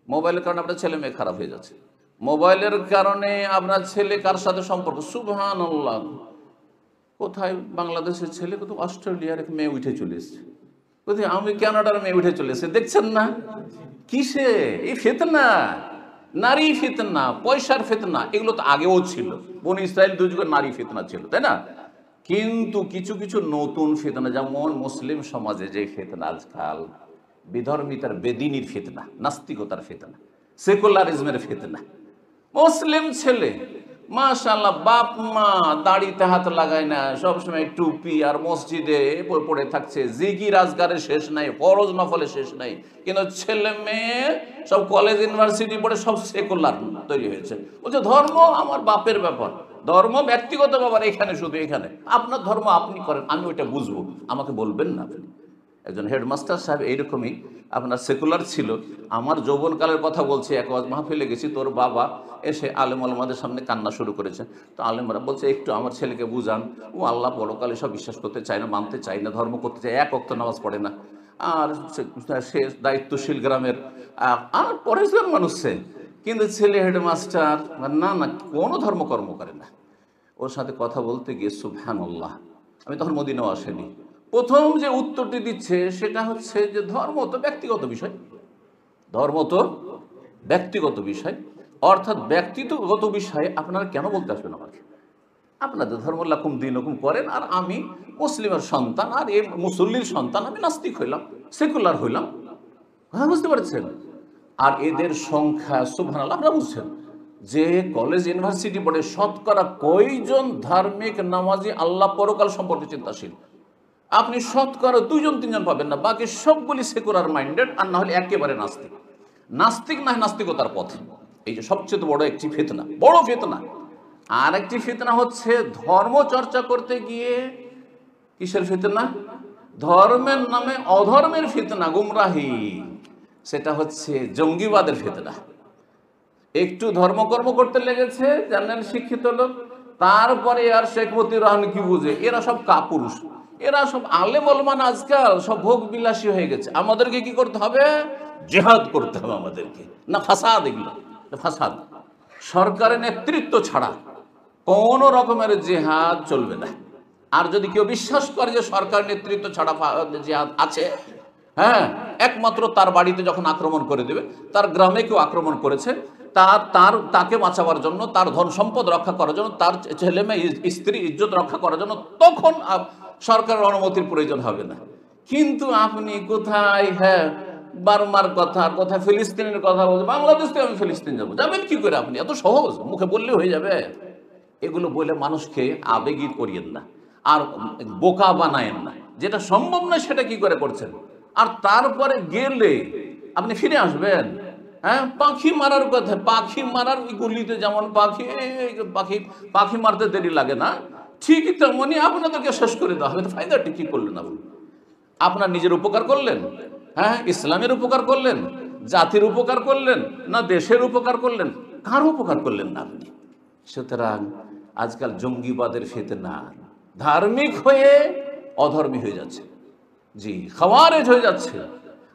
Speaker 1: মোবাইলের কারণে আপনার ছেলে মেয়ে খারাপ হয়ে যাচ্ছে, মোবাইলের কারণে আপনার ছেলে কার সাথে সম্পর্ক, সুবহানাল্লাহ, কোথায় বাংলাদেশের ছেলে, কোথাও অস্ট্রেলিয়ার এক মেয়ে উঠে চলে এসছে, কোথায় আমি কানাডার মেয়ে উঠে চলে এসছে। দেখছেন না কিসে? এই ফিতনা, নারী ফিতনা, পয়সার ফিতনা। এগুলো তো আগেও ছিল, বনি ইসরাইল দুযুগের নারী ফিতনা ছিল, তাই না? কিন্তু কিছু কিছু নতুন ফিতনা, যেমন মুসলিম সমাজে যে ফিতনা আজকাল, বিধর্মিতার, বেদিনীর ফিতনা, নাস্তিকতার ফিতনা, সেকুলারিজমের ফিতনা। মুসলিম ছেলে মাশাআল্লাহ, বাপ মা দাড়িতে হাত লাগায় না, সবসময় টুপি আর মসজিদে পড়ে থাকছে, জিকির আজকারের শেষ নাই, ফরজ নফলে শেষ নাই। কিন্তু ছেলে মেয়ে সব কলেজ ইউনিভার্সিটি পড়ে সব সেকুলার তৈরি হয়েছে। বলছে ধর্ম আমার বাপের ব্যাপার, ধর্ম ব্যক্তিগত ব্যাপার, এখানে শুধু এখানে আপনার ধর্ম আপনি করেন, আমি ওইটা বুঝবো, আমাকে বলবেন না আপনি। একজন হেডমাস্টার সাহেব এইরকমই আপনার সেকুলার ছিল। আমার যৌবনকালের কথা বলছি, এক মাহফিলে গেছি, তোর বাবা এসে আলেম আলমাদের সামনে কান্না শুরু করেছে। তো আলেমরা বলছে, একটু আমার ছেলেকে বুঝান, ও আল্লাহ পরকালে সব বিশ্বাস করতে চায় না, মানতে চায় না, ধর্ম করতে চায়, এক ওয়াক্ত নামাজ পড়ে না, আর সে দায়িত্বশীল গ্রামের আর পরেশগার মানুষ সে, কিন্তু ছেলে হেডমাস্টার, না না, কোনো ধর্মকর্ম করে না। ওর সাথে কথা বলতে গিয়ে সুবহানাল্লাহ, আমি তখন মদিনাও আসেনি, প্রথম যে উত্তরটি দিচ্ছে সেটা হচ্ছে যে ধর্ম তো ব্যক্তিগত বিষয়, ধর্ম তো ব্যক্তিগত বিষয়, অর্থাৎ ব্যক্তিগত বিষয়ে আপনারা কেন বলতে আসবেন আমাকে? আপনাদের ধর্ম লাকুম দিনুকুম করেন, আর আমি মুসলিমের সন্তান, আর এই মুসল্লির সন্তান, আমি নাস্তিক হইলাম, সেকুলার হইলাম। হ্যাঁ, বুঝতে পারছেন? আর এদের সংখ্যা সুবহানাল্লাহ, আপনারা বুঝছেন যে কলেজ ইউনিভার্সিটি পড়ে শতকরা কয়জন ধার্মিক নামাজি আল্লাহ পরকাল সম্পর্কে চিন্তাশীল? আপনি শতকরা 2-3 জন পাবেন না, বাকি সবগুলি সেকুলার মাইন্ডেড, আর না হলে একেবারে নাস্তিক। নাস্তিক না হয় নাস্তিকতার পথে। এই যে সবচেয়ে বড় একটি ফিতনা, বড় ফিতনা। আর একটি ফিতনা হচ্ছে ধর্ম চর্চা করতে গিয়ে কিসের ফিতনা? ধর্মের নামে অধর্মের ফিতনা, গুমরাহি। সেটা হচ্ছে জঙ্গিবাদের ফিতনা। একটু ধর্মকর্ম করতে লেগেছে, জানেন শিক্ষিত লোক, তারপরে আর শেখ মতিউর রহমান কি বুঝে, এরা সব কাপুরুষ, এরা সব আলেম ওলামা আজকাল সব ভোগ বিলাসী হয়ে গেছে, আমাদেরকে কি করতে হবে? জিহাদ করতে হবে আমাদেরকে। না ফাসাদ, এগুলো ফাসাদ। সরকারের নেতৃত্ব ছাড়া কোন রকমের জিহাদ চলবে না। আর যদি কেউ বিশ্বাস করে যে সরকার নেতৃত্ব ছাড়া জিহাদ আছে, হ্যাঁ, একমাত্র তার বাড়িতে যখন আক্রমণ করে দেবে, তার গ্রামে কেউ আক্রমণ করেছে, তাকে বাঁচাবার জন্য, তার ধন সম্পদ রক্ষা করার জন্য, তার ছেলে মেয়ে স্ত্রী ইজ্জত রক্ষা করার জন্য, তখন সরকারের অনুমতির প্রয়োজন হবে না। কিন্তু আপনি কোথায়, হ্যাঁ, বার্মার কথা, কোথায় ফিলিস্তিনের কথা বলছে, বাংলাদেশ থেকে আমি ফিলিস্তিন যাবো, যাবেন কি করে আপনি? এত সহজ, মুখে বললে হয়ে যাবে? এগুলো বলে মানুষকে আবেগী করিয়েন না, আর বোকা বানায়েন না। যেটা সম্ভব নয় সেটা কি করে করছেন? আর তারপরে গেলে আপনি ফিরে আসবেন? হ্যাঁ, পাখি মারার কথা, পাখি মারার গুলিতে যেমন পাখি পাখি পাখি মারতে দেরি লাগে না, ঠিকই তেমনি আপনাদেরকে শেষ করে দেওয়া হবে। ফায়দাটি কি করলেন আপনি? আপনার নিজের উপকার করলেন? হ্যাঁ, ইসলামের উপকার করলেন, জাতির উপকার করলেন, না দেশের উপকার করলেন? কার উপকার করলেন না আপনি? সুতরাং আজকাল জঙ্গিবাদের ফিতনা, ধার্মিক হয়ে অধর্মী হয়ে যাচ্ছে। জি, খাওয়ারেজ হয়ে যাচ্ছে।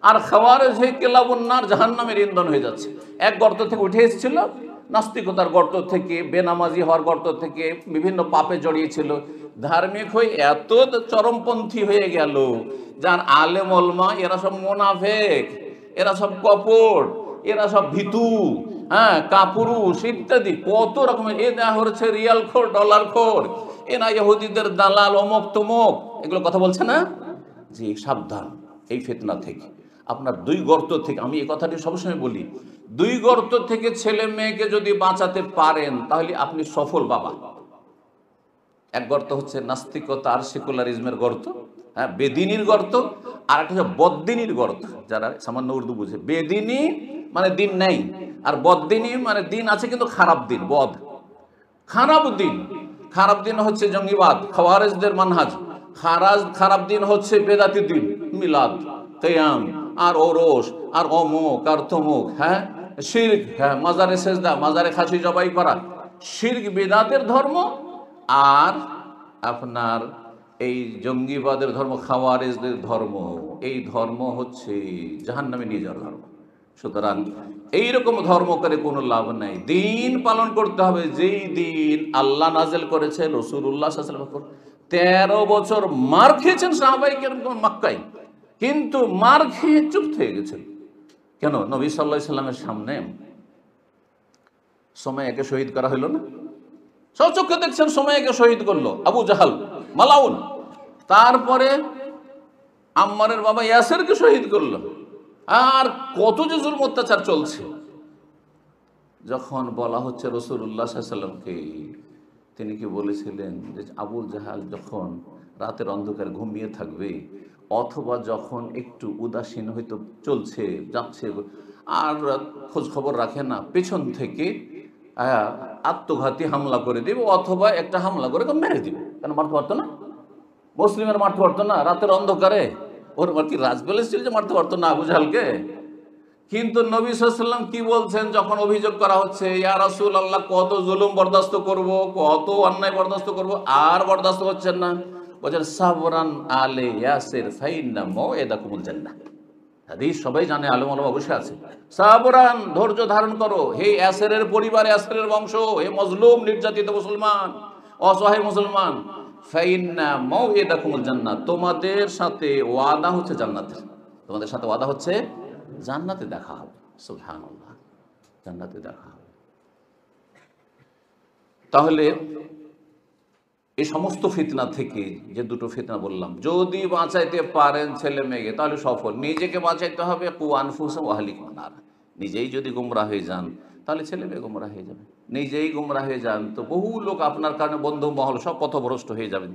Speaker 1: আর খাওয়ারেজ হয়ে কেলাবন্নার জাহান্নামের ইন্ধন হয়ে যাচ্ছে। এক গর্ত থেকে উঠে এসেছিল, নাস্তিকতার গর্ত থেকে, বেনামাজি হওয়ার গর্ত থেকে, বিভিন্ন পাপে জড়িয়েছিল। ধার্মিক হয়ে এত চরমপন্থী হয়ে গেল, যার আলেম ওলামা এরা সব মোনাফেক, এরা সব কপট, এরা সব ভীতু, হ্যাঁ, কাপুরুষ ইত্যাদি কত রকমের। এ দেওয়া হচ্ছে রিয়াল খোর, ডলার খোর, এরা ইহুদিদের দালাল, অমুক তমুক, এগুলো কথা বলছে না? জি, সাবধান এই ফিতনা থেকে। আপনার 2 গর্ত থেকে, আমি এই কথাটি সবসময় বলি, 2 গর্ত থেকে ছেলে মেয়েকে যদি বাঁচাতে পারেন তাহলে আপনি সফল বাবা। এক গর্ত হচ্ছে নাস্তিকতা আর সেকুলারিজমের গর্ত, হ্যাঁ, বেদিনীর গর্ত। আর একটা হচ্ছে বদ্দিনীর গর্ত। যারা সামান্য উর্দু বুঝে, বেদিনী মানে দিন নেই, আর বদ্দিনী মানে দিন আছে কিন্তু খারাপ দিন, বদ, খারাপ দিন। খারাপ দিন হচ্ছে জঙ্গিবাদ, খাওয়ারেজদের মানহাজ। খারাপ দিন হচ্ছে বেদাতি দিন, মিলাদ, কিয়াম, আর ওরস, আর অমুক আর তমুক, হ্যাঁ, শিরক, হ্যাঁ, মাজারে সেজদা, মাজারে খাসি জবাই করা, শিরক বেদাতের ধর্ম। আর আপনার এই জঙ্গিবাদের ধর্ম, খাওয়ারেজদের ধর্ম, এই ধর্ম হচ্ছে জাহান্নামে নিয়ে যাওয়ার ধর্ম। সুতরাং এইরকম ধর্ম করে কোনো লাভ নাই। দিন পালন করতে হবে যেই দিন আল্লাহ নাজেল করেছেন। রাসূলুল্লাহ সাল্লাল্লাহু আলাইহি ওয়াসাল্লাম 13 বছর মার খেয়েছেন সাহাবায়ে কেরাম মক্কায়, কিন্তু মার খেয়ে চুপ থেকে গেছেন। কেন? নবী সাল্লাল্লাহু আলাইহি সাল্লামের সামনে সুমাইয়াকে শহীদ করা হলো না? সচক্ষে দেখছেন সুমাইয়াকে শহীদ করলো আবু জাহাল মালাউন। তারপরে আম্মারের বাবা ইয়াসিরকে শহীদ করলো। আর কত যে জুলম অত্যাচার চলছে। যখন বলা হচ্ছে রাসূলুল্লাহ সাল্লাল্লাহু আলাইহি সাল্লামকে, তিনি কি বলেছিলেন যে আবু জাহাল যখন রাতের অন্ধকারে ঘুমিয়ে থাকবে, অথবা যখন একটু উদাসীন হয়তো চলছে যাচ্ছে আর খোঁজ খবর রাখে না, পেছন থেকে আত্মঘাতী হামলা করে দিবে, অথবা একটা হামলা করে মেরে দিবে। কেন মারতে পারতো না? মুসলিমের মারতে পারতো না রাতের অন্ধকারে? ওর কি রাজবেলে ছিল যে মারতে পারতো না আবু জাহালকে? কিন্তু নবী সাল্লাল্লাহু আলাইহি ওয়াসাল্লাম কি বলছেন যখন অভিযোগ করা হচ্ছে, ইয়া রাসূলুল্লাহ কত জুলুম বরদাস্ত করব, কত অন্যায় বরদাস্ত করব, আর বরদাস্ত হচ্ছেন না। বলেন সাবরান আলে ইয়াসির ফাইন্না মাউইদাকুমুল জান্নাহ। হাদিস সবাই জানে, আলেম ওলামা বসে আছে। সাবরান, ধৈর্য ধারণ করো হে ইয়াসিরের পরিবার, ইয়াসিরের বংশ, হে মজলুম নির্যাতিত মুসলমান, অসহায় মুসলমান, ফাইন্না মাউইদাকুমুল জান্নাহ, তোমাদের সাথে ওয়াদা হচ্ছে জান্নাতের। তোমাদের সাথে ওয়াদা হচ্ছে জান্নাতে দেখা হবে। সুবহানাল্লাহ, জান্নাতে দেখা হবে। তাহলে এই সমস্ত ফিতনা থেকে, যে দুটো ফিতনা বললাম, যদি বাঁচাইতে পারেন ছেলে মেয়েকে তাহলে সফল। নিজেকে বাঁচাইতে হবে, কু আনফুসাকুম ওয়া আহলিকুম নার। নিজেই যদি গোমরা হয়ে যান তাহলে ছেলে মেয়ে গোমরা হয়ে যাবে। নিজেই গোমরা হয়ে যান তো বহু লোক আপনার কারণে, বন্ধু মহল সব পথভ্রষ্ট হয়ে যাবেন।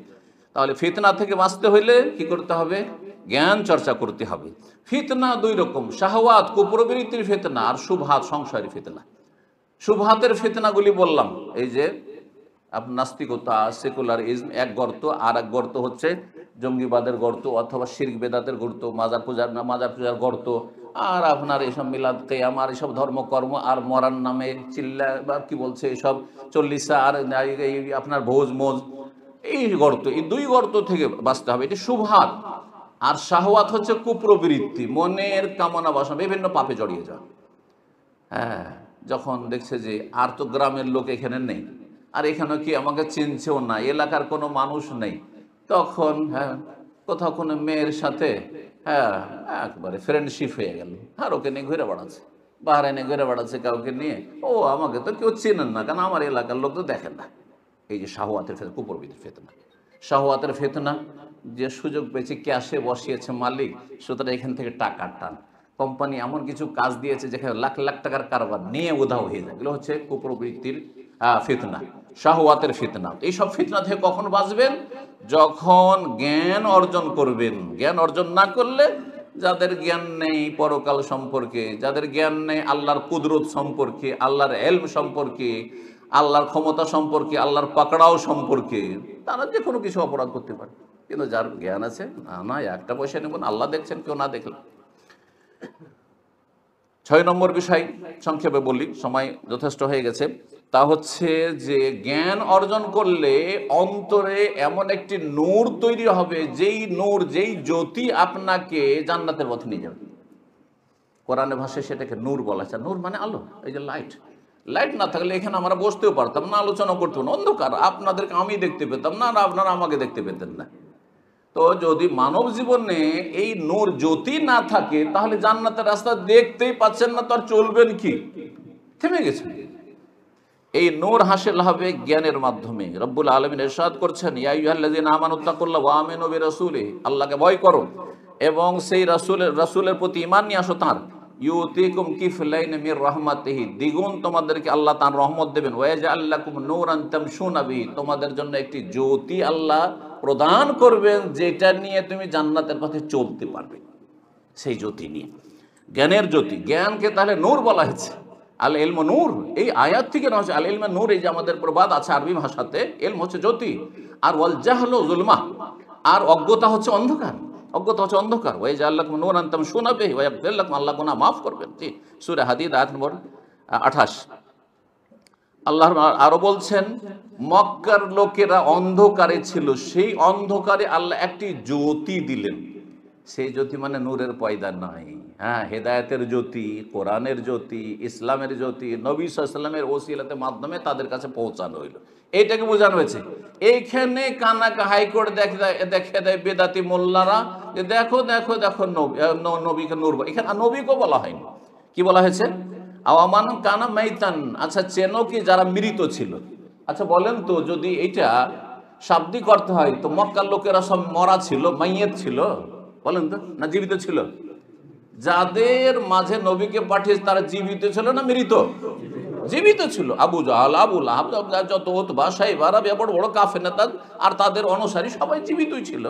Speaker 1: তাহলে ফিতনা থেকে বাঁচতে হইলে কি করতে হবে? জ্ঞান চর্চা করতে হবে। ফিতনা দুই রকম, শাহওয়াত কুপ্রবৃত্তির ফিতনা আর শুবহাত সংসারী ফিতনা। শুবহাতের ফিতনাগুলি বললাম, এই যে নাস্তিকতা, সেকুলারিজম এক গর্ত, আর এক গর্ত হচ্ছে জঙ্গিবাদের গর্ত অথবা শিরক বেদাতের গর্ত, মাজার পূজার গর্ত, আর আপনার এইসব মিলাদ কিয়াম আর এইসব ধর্মকর্ম, আর মরার নামে চিল্লা বা কি বলছে এইসব চল্লিশা, আর এই আপনার ভোজ মোজ, এই গর্ত, এই দুই গর্ত থেকে বাঁচতে হবে। এটি শুবহাত। আর শাহওয়াত হচ্ছে কুপ্রবৃত্তি, মনের কামনা বাসনা, বিভিন্ন পাপে জড়িয়ে যাওয়া। হ্যাঁ, যখন দেখছে যে আর তো গ্রামের লোক এখানে নেই, আর এখানে কি আমাকে চিনছেও না, এলাকার কোনো মানুষ নেই, তখন হ্যাঁ কোথাও কোনো মেয়ের সাথে হ্যাঁ একবারে ফ্রেন্ডশিপ হয়ে গেল, আর ওকে নিয়ে ঘুরে বেড়াচ্ছে, বাহারাইনে ঘুরে বেড়াচ্ছে কাউকে নিয়ে। ও আমাকে তো কেউ চেনেন না, কারণ আমার এলাকার লোক তো দেখেন না। এই যে শাহওয়াতের ফেতনা, কুপ্রবৃত্তির ফেতনা। শাহওয়াতের ফেতনা, যে সুযোগ পেয়েছে, ক্যাশে বসিয়েছে মালিক, সুতরাং এখান থেকে টাকা টান। কোম্পানি এমন কিছু কাজ দিয়েছে যেখানে লাখ লাখ টাকার কারবার নিয়ে উধাও হয়ে যায়। এগুলো হচ্ছে কুপ্রবৃত্তির ফিতনা, শাহওয়াতের ফিতনা। এইসব ফিতনা থেকে কখন বাঁচবেন? যখন জ্ঞান অর্জন করবেন। জ্ঞান অর্জন না করলে, যাদের জ্ঞান নেই পরকাল সম্পর্কে, যাদের জ্ঞান নেই আল্লাহর কুদরত সম্পর্কে, আল্লাহর এলম সম্পর্কে, আল্লাহর ক্ষমতা সম্পর্কে, আল্লাহর পাকড়াও সম্পর্কে, তারা যে কোনো কিছু অপরাধ করতে পারে। কিন্তু যার জ্ঞান আছে, না একটা পয়সা নেবেন, আল্লাহ দেখছেন, কেউ না দেখলেন। 6 নম্বর বিষয় সংক্ষেপে বলি, সময় যথেষ্ট হয়ে গেছে। তা হচ্ছে যে জ্ঞান অর্জন করলে অন্তরে এমন একটি নূর তৈরি হবে, যেই নূর, যেই জ্যোতি আপনাকে জান্নাতের পথে নিয়ে যাবে। কোরআনে ভাষায় সেটাকে নূর বলা হয়। নূর মানে আলো। এই যে লাইট, লাইট না থাকলে এখানে আমরা বসতেও পারতাম না, আলোচনা করতাম না, অন্ধকার, আপনাদেরকে আমি দেখতে পেতাম না, আর আপনারা আমাকে দেখতে পেতেন না। তো যদি মানব জীবনে এই নূর জ্যোতি না থাকে, তাহলে জান্নাতের রাস্তা দেখতেই পাচ্ছেন না, তো আর চলবেন কি? থেমে গেছে। এই নূর হাসিল হবে জ্ঞানের মাধ্যমে। রব্বুল আলামিন ইরশাদ করছেন, ইয়া আইয়ুহাল্লাযীনা আমানুত্তাকুল্লাহ ওয়া আমিনু বিরাসূলিহি, আল্লাহকে ভয় করো এবং সেই রাসূলের প্রতি ঈমান নিয়ে আসো। তার ইউতিকুম কিফলাইন মির রাহমাতিহি, দ্বিগুণ তোমাদেরকে আল্লাহ তার রহমত দেবেন। ওয়া ইয়াজআল লাকুম নূরান তামশুনা বিহি, তোমাদের জন্য একটি জ্যোতি আল্লাহ প্রদান করবেন, যেটা নিয়ে তুমি জান্নাতের পথে চলতে পারবে। সেই জ্যোতি নিয়ে, জ্ঞানের জ্যোতি। জ্ঞানকে তাহলে নূর বলা হয়েছে। আল ইলমু নূর, এই আয়াত থেকে না হচ্ছে আল ইলমু নূর। এই যে আমাদের প্রবাদ আছে আরবি ভাষাতে, ইলম হচ্ছে জ্যোতি, আর ওয়াল জাহলু যুলমা, আর অজ্ঞতা হচ্ছে অন্ধকার। অজ্ঞতা হচ্ছে অন্ধকার। ওয়া ইয়াজআল লাকুম নূরান তামশুনা বিহি ওয়া ইয়াগফির লাকুম, আল্লাহ গুনাহ মাফ করবেন। জি, সূরা হাদীদ আয়াত নম্বর 28। আল্লাহ আরো বলছেন, মক্কার লোকেরা অন্ধকারে ছিল, সেই অন্ধকারে আল্লাহ একটি জ্যোতি দিলেন। সেই জ্যোতি মানে নূরের পয়দা নয়, হ্যাঁ, হেদায়েতের জ্যোতি, কোরআনের জ্যোতি, ইসলামের জ্যোতি, নবী সাল্লাল্লাহু আলাইহি ওয়াসাল্লামের ওসিলাতে মাধ্যমে তাদের কাছে পৌঁছানো হইল। এইটাকে বোঝানো হয়েছে। এইখানে কানাকা হাইকোর্ট দেখে দেয় বেদাতি মোল্লারা, যে দেখো দেখো দেখো নবীকে নূর। এখানে নবীকেও বলা হয়নি, কি বলা হয়েছে? আওয়ামান কানা মাইতান। আচ্ছা, চেনো কি যারা মৃত ছিল? আচ্ছা বলেন তো, যদি এটা শাব্দিক অর্থ হয়, তো মক্কার লোকেরা সব মরা ছিল, মাইয়েত ছিল? বলেন তো, না জীবিত ছিল? যাদের মাঝে নবীকে পাঠিয়েছে তারা জীবিত ছিল না মৃত? জীবিত ছিল। আবু জাহাল, আবু লাহাব, যত উতবা, সাইবারা, বড় বড় কাফের নেতা আর তাদের অনুসারী সবাই জীবিতই ছিল।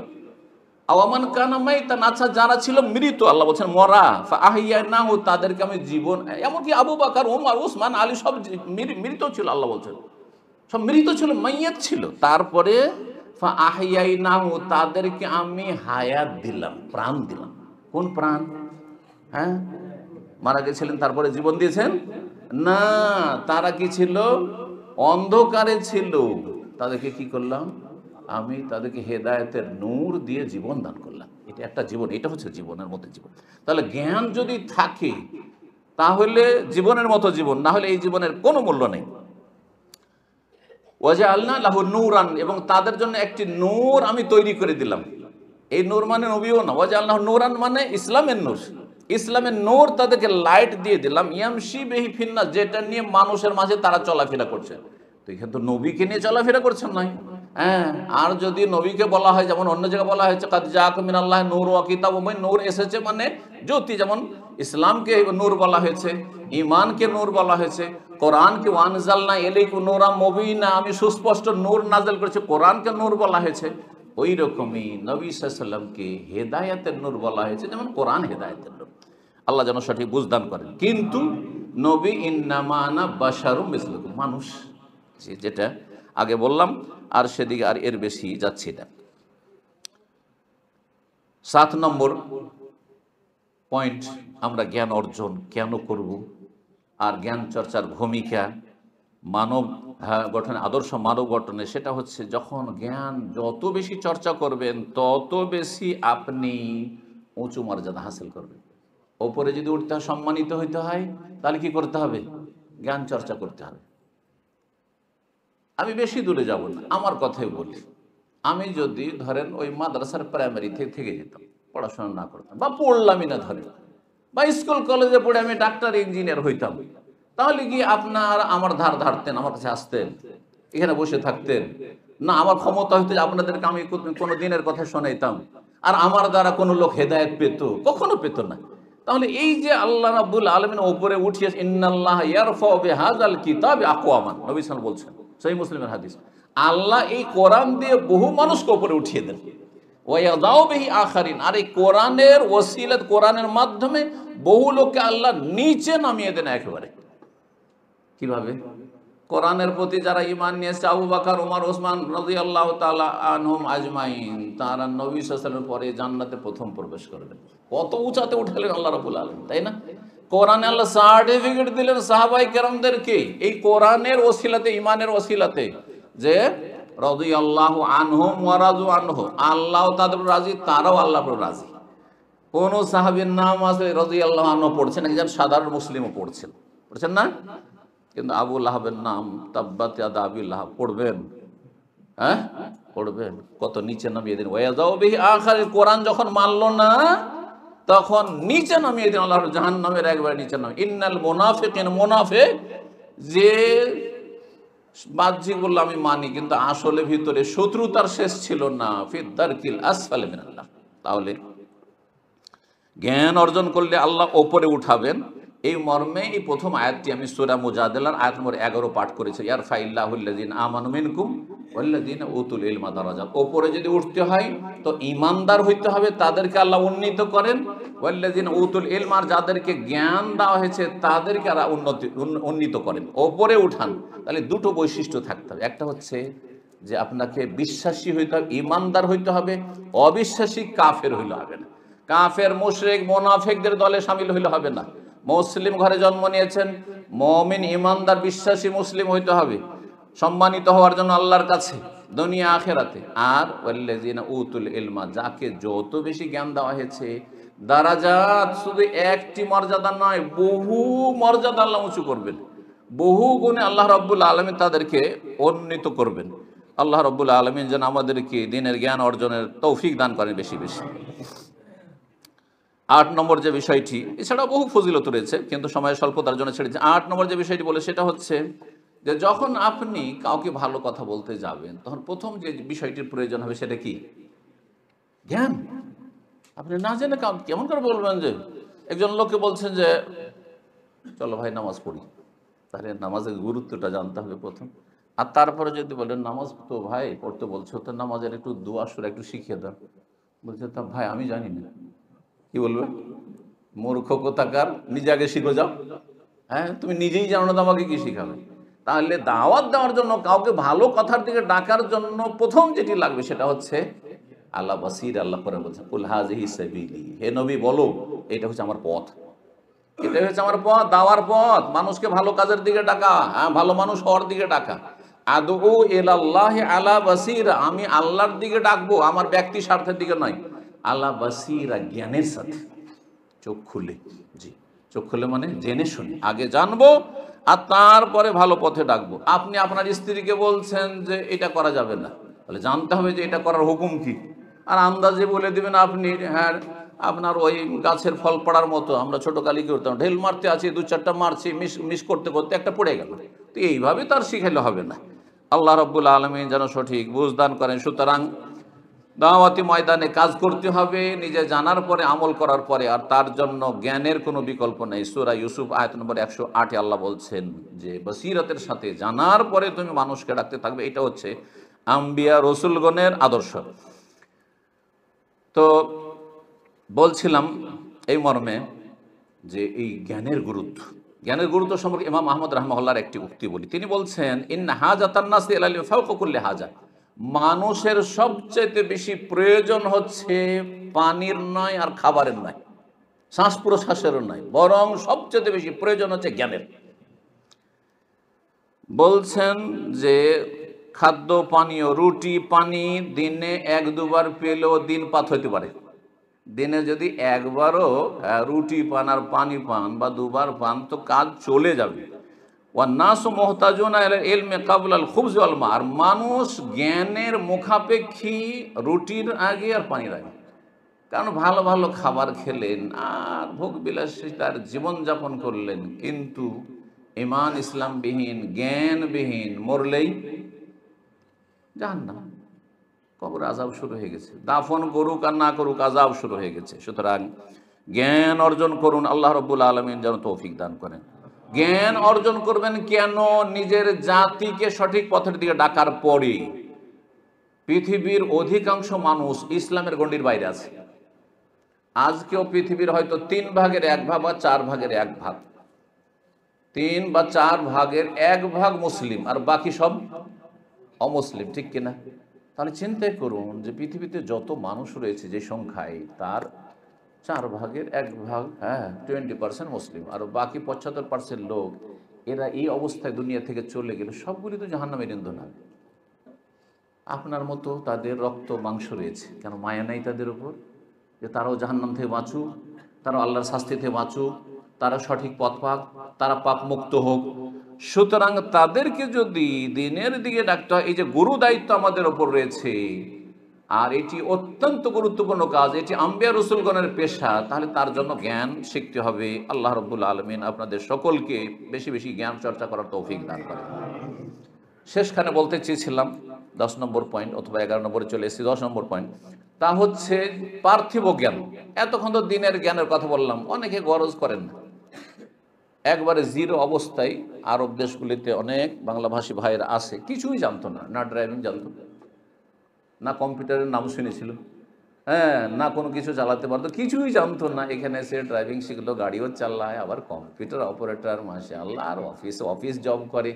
Speaker 1: আওয়ামান কানা মাইতান, আচ্ছা যারা ছিল মৃত, আল্লাহ বলছেন মরা, ফাআহইয়ানাহু, তাদেরকে আমি জীবন, এমনকি আবু বকর, ওমর, ওসমান, আলী সব মৃত ছিল। আল্লাহ বলছেন সব মৃত ছিল, মাইয়াত ছিল। তারপরে ফাআহইয়ানাহু, তাদেরকে আমি হায়াত দিলাম, প্রাণ দিলাম। কোন প্রাণ? হ্যাঁ, মারা গেছিলেন তারপরে জীবন দিয়েছেন না, তারা কি ছিল? অন্ধকারে ছিল। তাদেরকে কি করলাম? আমি তাদেরকে হেদায়েতের নূর দিয়ে জীবন দান করলাম। এটা একটা জীবন, এটা হচ্ছে জীবনের মতো জীবন। তাহলে জ্ঞান যদি থাকে তাহলে জীবনের মতো জীবন, না হলে এই জীবনের কোনো মূল্য নেই। ওয়াজআলনা লাহু নূরান, এবং তাদের জন্য একটি নূর আমি তৈরি করে দিলাম। এই নূর মানে নবীও না, ওয়াজআলনা নূরান মানে ইসলামের নূর। ইসলামের নূর তাদেরকে লাইট দিয়ে দিলাম। ইয়ামশি বিহি ফিন্নাস, যেটা নিয়ে মানুষের মাঝে তারা চলাফেরা করছে। তো এখানে তো নবীকে নিয়ে চলাফেরা করছেন নাই। হ্যাঁ, আর যদি নবীকে বলা হয়, যেমন অন্য জায়গায় বলা হয়েছে কাদ জাআকুম মিনাল্লাহি নূরুন ওয়া কিতাবুম মুবিন, নূর এসেছে মানে জ্যোতি, যেমন ইসলামকে নূর বলা হয়েছে, ঈমানকে নূর বলা হয়েছে, কোরআনকে ওয়ানজালনা ইলাইকুম নূরাম মুবিনা, আমি সুস্পষ্ট নূর নাযিল করেছি, কোরআনকে নূর বলা হয়েছে। ওই রকমই নবী সাল্লাল্লাহু আলাইহি ওয়াসাল্লামকে হেদায়েতের নূর বলা হয়েছে, যেমন কোরআন হেদায়েতের নূর। আল্লাহ যেন সঠিক বুঝদান করেন। কিন্তু নবী ইন্নামা আনা বাশারুম মিসলুকুম, মানুষ, যেটা আগে বললাম, আর সেদিকে আর এর বেশি যাচ্ছি না। 7 নম্বর পয়েন্ট, আমরা জ্ঞান অর্জন কেন করব, আর জ্ঞান চর্চার ভূমিকা মানব গঠনে, আদর্শ মানব গঠনে, সেটা হচ্ছে যখন জ্ঞান যত বেশি চর্চা করবেন তত বেশি আপনি উঁচু মর্যাদা হাসিল করবেন। ওপরে যদি উঠতে হয়, সম্মানিত হইতে হয়, তাহলে কি করতে হবে? জ্ঞান চর্চা করতে হবে। আমি বেশি দূরে যাব না, আমার কথাই বলি। আমি যদি ধরেন ওই মাদ্রাসার প্রাইমারি থেকে যেতাম, পড়াশোনা না করতাম, বা পড়লামই না ধরেন, বা স্কুল কলেজে পড়ে আমি ডাক্তার ইঞ্জিনিয়ার হইতাম, তাহলে কি আপনার আমার ধার ধারতেন, আমার কাছে আসতেন, এখানে বসে থাকতেন না? আমার ক্ষমতা হইতে আপনাদেরকে আমি কোনো দিনের কথা শোনাইতাম, আর আমার দ্বারা কোনো লোক হেদায়েত পেত? কখনো পেত না। তাহলে এই যে আল্লাহ রাব্বুল আলামিন ওপরে উঠিয়ে, ইন্নাল্লাহ ইয়ারফাউ বিহাযাল কিতাবি আকওয়ামান, নবী সাল্লাল্লাহু আলাইহি ওয়াসাল্লাম বলছেন, সহিহ মুসলিমের হাদিস, আল্লাহ এই কোরআন দিয়ে বহু মানুষকে উপরে উঠিয়ে দেন, ওয়া ইয়াদাউ বিহি আখারিন, আর এই কোরআনের ওসিলাত, কোরআনের মাধ্যমে বহু লোককে আল্লাহ নিচে নামিয়ে দেন একেবারে। কিভাবে? কোরআনের প্রতি যারা ঈমান নিয়েছে, আবু বকর, ওমর, ওসমান রাদিয়াল্লাহু তাআলা আনহুম আজমাইন, তারা নবী সাল্লাল্লাহু আলাইহি ওয়াসাল্লামের পরে জান্নাতে প্রথম প্রবেশ করবেন। কত উঁচাতে উঠালেন আল্লাহ রাব্বুল আলামিন, তাই না? কোরআনে আল্লাহ সার্টিফিকেট দিলেন সাহাবায়ে কেরামদেরকে, এই কোরআনের ওসিলাতে, ঈমানের ওসিলাতে, যে রাদিয়াল্লাহু আনহুম ওয়া রাদু আনহু, আল্লাহ তাদের রাজি, তারাও আল্লাহর উপর রাজি। কোন সাহাবীর নাম আছে রাদিয়াল্লাহু আনহু পড়ছেন, একজন সাধারণ মুসলিমও পড়ছেন না? কিন্তু আবু লাহাবের নাম তাব্বাত ইয়াদা আবি লাহাব পড়বেন? হ্যাঁ, পড়বেন। কত নিচে নামিয়ে দিন। ওয়াযাউ বিহি আখার, কোরআন যখন মানল না তখন নিচে নামিয়ে দিন, আল্লাহর জাহান্নামের একবার নিচে নামিয়ে। ইন্নাল মুনাফিকিন, মুনাফিক যে বাহ্যিক বলল আমি মানি, কিন্তু আসলে ভিতরে শত্রুতার শেষ ছিল না, ফি দারকিল আসফালি মিনান নার। তাহলে জ্ঞান অর্জন করলে আল্লাহ ওপরে উঠাবেন, এই মর্মে এই প্রথম আয়াতটি আমি সূরা মুজাদালার আয়াত নম্বর 11 পাঠ করেছি, ইয়ারফাইল্লাহুল্লাযিনা আমানু মিনকুম ওয়াল্লাযিনা উতুল ইলমা দারাজাত। ওপরে যদি উঠতে হয় তো ঈমানদার হইতে হবে, তাদেরকে আল্লাহ উন্নীত করেন। ওয়াল্লাযিনা উতুল ইলমা, যাদেরকে জ্ঞান দেওয়া হয়েছে তাদেরকে আল্লাহ উন্নীত করেন, ওপরে উঠান। তাহলে দুটো বৈশিষ্ট্য থাকতে হবে, একটা হচ্ছে যে আপনাকে বিশ্বাসী হইতে হবে, ঈমানদার হইতে হবে, অবিশ্বাসী কাফের হইলে হবে না। কাফের, মুশরিক, মুনাফিকদের দলে শামিল হইলে হবে না। মুসলিম ঘরে জন্ম নিয়েছেন, মুমিন, ঈমানদার, বিশ্বাসী মুসলিম হইতে হবে, সম্মানিত হওয়ার জন্য আল্লাহর কাছে দুনিয়া আখিরাতে। আর ওয়াল্লাযিনা উতুল ইলমা, যাকে যত বেশি জ্ঞান দেওয়া হয়েছে, দারাজাত, শুধু একটি মর্যাদা নয়, বহু মর্যাদা আল্লাহ উঁচু করবেন, বহু গুণে আল্লাহ রাব্বুল আলামিন তাদেরকে উন্নীত করবেন। আল্লাহ রাব্বুল আলামিন যেন আমাদেরকে দ্বীনের জ্ঞান অর্জনের তৌফিক দান করেন বেশি বেশি। 8 নম্বর যে বিষয়টি, এছাড়া বহু ফজিলত রয়েছে কিন্তু সময়ের স্বল্পতার জন্য ছেড়েছি। 8 নম্বর যে বিষয়টি বলে সেটা হচ্ছে যে যখন আপনি কাউকে ভালো কথা বলতে যাবেন, তখন প্রথম যে বিষয়টির প্রয়োজন হবে সেটা কি? জ্ঞান। আপনি না জেনে কেমন করে বলবেন? যে একজন লোককে বলছেন যে চলো ভাই নামাজ পড়ি, তাহলে নামাজের গুরুত্বটা জানতে হবে প্রথম। আর তারপরে যদি বলেন নামাজ তো ভাই পড়তে বলছো, তো নামাজের একটু দোয়া সুরা একটু শিখিয়ে দাও, বলছে তা ভাই আমি জানি না, কি বলবে? মূর্খ কোথাকার, নিজে আগে শিখে যাও। হ্যাঁ, তুমি নিজেই জানো না, আমাকে কি শিখাবে? তাহলে দাওয়াত দেওয়ার জন্য, কাউকে ভালো কথার দিকে ডাকার জন্য প্রথম যেটি লাগবে সেটা হচ্ছে আল্লাহ বাসির। আল্লাহ করে বলছেন কুল হাযিহি সাবিলি, হে নবী বলো এটা হচ্ছে আমার পথ, এটা হচ্ছে আমার পথ, দাওয়ার পথ, মানুষকে ভালো কাজের দিকে ডাকা, হ্যাঁ, ভালো মানুষ হওয়ার দিকে ডাকা। আদউ ইলাল্লাহি আলা বাসিরা, আমি আল্লাহর দিকে ডাকবো, আমার ব্যক্তি স্বার্থের দিকে নয়। আলা বাসিরা, জ্ঞানের সাথে, চোখ খুলে। জি, চোখ খুলে মানে জেনে শুনে আগে জানবো, আর তারপরে ভালো পথে ডাকবো। আপনি আপনার স্ত্রীকে বলছেন যে এটা করা যাবে না, তাহলে জানতে হবে যে এটা করার হুকুম কি। আর আন্দাজে বলে দিবেন আপনি, হ্যাঁ আপনার ওই গাছের ফল পড়ার মতো, আমরা ছোট কালি করতাম, ঢেল মারতে আছি, 2-4টা মারছি, মিস করতে করতে একটা পড়ে গেল, তো এইভাবে তার শিখাইলে হবে না। আল্লাহ রাব্বুল আলামিন যেন সঠিক বুঝ দান করেন। সুতরাং দাওয়াতি ময়দানে কাজ করতে হবে নিজে জানার পরে, আমল করার পরে, আর তার জন্য জ্ঞানের কোনো বিকল্প নেই। সূরা ইউসুফ আয়াত নম্বর 108 আল্লাহ বলছেন যে বসিরতের সাথে জানার পরে তুমি মানুষকে ডাকতে থাকবে। এটা হচ্ছে আম্বিয়া রসুলগণের আদর্শ। তো বলছিলাম এই মর্মে যে এই জ্ঞানের গুরুত্ব সম্পর্কে ইমাম আহমদ রাহমাহুল্লাহর একটি উক্তি বলি। তিনি বলছেন, ইন্না হাজাতান নাসি ইলাল ইলমি ফাওকা কুল্লি হাজা, মানুষের সবচেয়ে বেশি প্রয়োজন হচ্ছে পানির নয় আর খাবারের নয়, শ্বাস প্রশ্বাসেরও নয়, বরং সবচেয়ে বেশি প্রয়োজন হচ্ছে জ্ঞানের। বলছেন যে খাদ্য পানীয়, রুটি পানি দিনে এক দুবার পেলেও দিন পাত হইতে পারে। দিনে যদি একবারও রুটি পান আর পানি পান বা দুবার পান তো কাজ চলে যাবে। ওয়ান্নাসু মুহতাজুনা ইলা ইলমি ক্বাবলা আল খুবজ ওয়াল মা, আর মানুষ জ্ঞানের মুখাপেক্ষী রুটির আগে আর পানির আগে। কারণ ভালো ভালো খাবার খেলেন আর ভোগ বিলাসিতার জীবনযাপন করলেন, কিন্তু ঈমান ইসলামবিহীন, জ্ঞানবিহীন মরলেই জাহান্নাম, কবর আযাব শুরু হয়ে গেছে। দাফন করুক আর না করুক আযাব শুরু হয়ে গেছে। সুতরাং জ্ঞান অর্জন করুন, আল্লাহ রাব্বুল আলামিন যেন তৌফিক দান করেন। জ্ঞান অর্জন করবেন কেন? নিজের জাতিকে সঠিক পথের দিকে ডাকার পরে। পৃথিবীর অধিকাংশ মানুষ ইসলামের গণ্ডির বাইরে আছে। আজকেও পৃথিবীর হয়তো 3 ভাগের 1 ভাগ বা 4 ভাগের 1 ভাগ, 3 বা 4 ভাগের 1 ভাগ মুসলিম আর বাকি সব অমুসলিম, ঠিক কিনা? তাহলে চিন্তা করুন যে পৃথিবীতে যত মানুষ রয়েছে যে সংখ্যায়, তার 4 ভাগের 1 ভাগ 20% মুসলিম, আর বাকি 75% লোক। এরা এই অবস্থায় দুনিয়া থেকে চলে গেলে সবগুলি তো জাহান্নামের ইন্ধন হবে। আপনার মতো তাদের রক্ত মাংস রয়েছে, কেন মায়া নাই তাদের উপর যে তারাও জাহান্নাম থেকে বাঁচুক, তারাও আল্লাহর শাস্তি থেকে বাঁচুক, তারা সঠিক পথ পাক, তারা পাপ মুক্ত হোক। সুতরাং তাদেরকে যদি দিনের দিকে ডাকতে হয়, এই যে গুরু দায়িত্ব আমাদের ওপর রয়েছে, আর এটি অত্যন্ত গুরুত্বপূর্ণ কাজ, এটি আম্বিয়া রসুলগণের পেশা, তাহলে তার জন্য জ্ঞান শিখতে হবে। আল্লাহ রাব্বুল আলামিন আপনাদের সকলকে বেশি বেশি জ্ঞান চর্চা করার তৌফিক দান করেন। শেষখানে বলতে চেয়েছিলাম 10 নম্বর পয়েন্ট, অথবা 11 নম্বরে চলে এসেছি 10 নম্বর পয়েন্ট, তা হচ্ছে পার্থিব জ্ঞান। এতক্ষণ তো দিনের জ্ঞানের কথা বললাম, অনেকে গরজ করেন না, একবারে জিরো অবস্থায়। আরব দেশগুলিতে অনেক বাংলাভাষী ভাইয়েরা আছে, কিছুই জানতো না, না ড্রাইভিং জানতো, না কম্পিউটারের নাম শুনেছিল, না কোনো কিছু চালাতে পারতো, কিছুই জানতো না। এখানে এসে ড্রাইভিং শিখলো, গাড়িও চালায়, আবার কম্পিউটার অপারেটর, মাশাআল্লাহ, আর অফিস জব করে।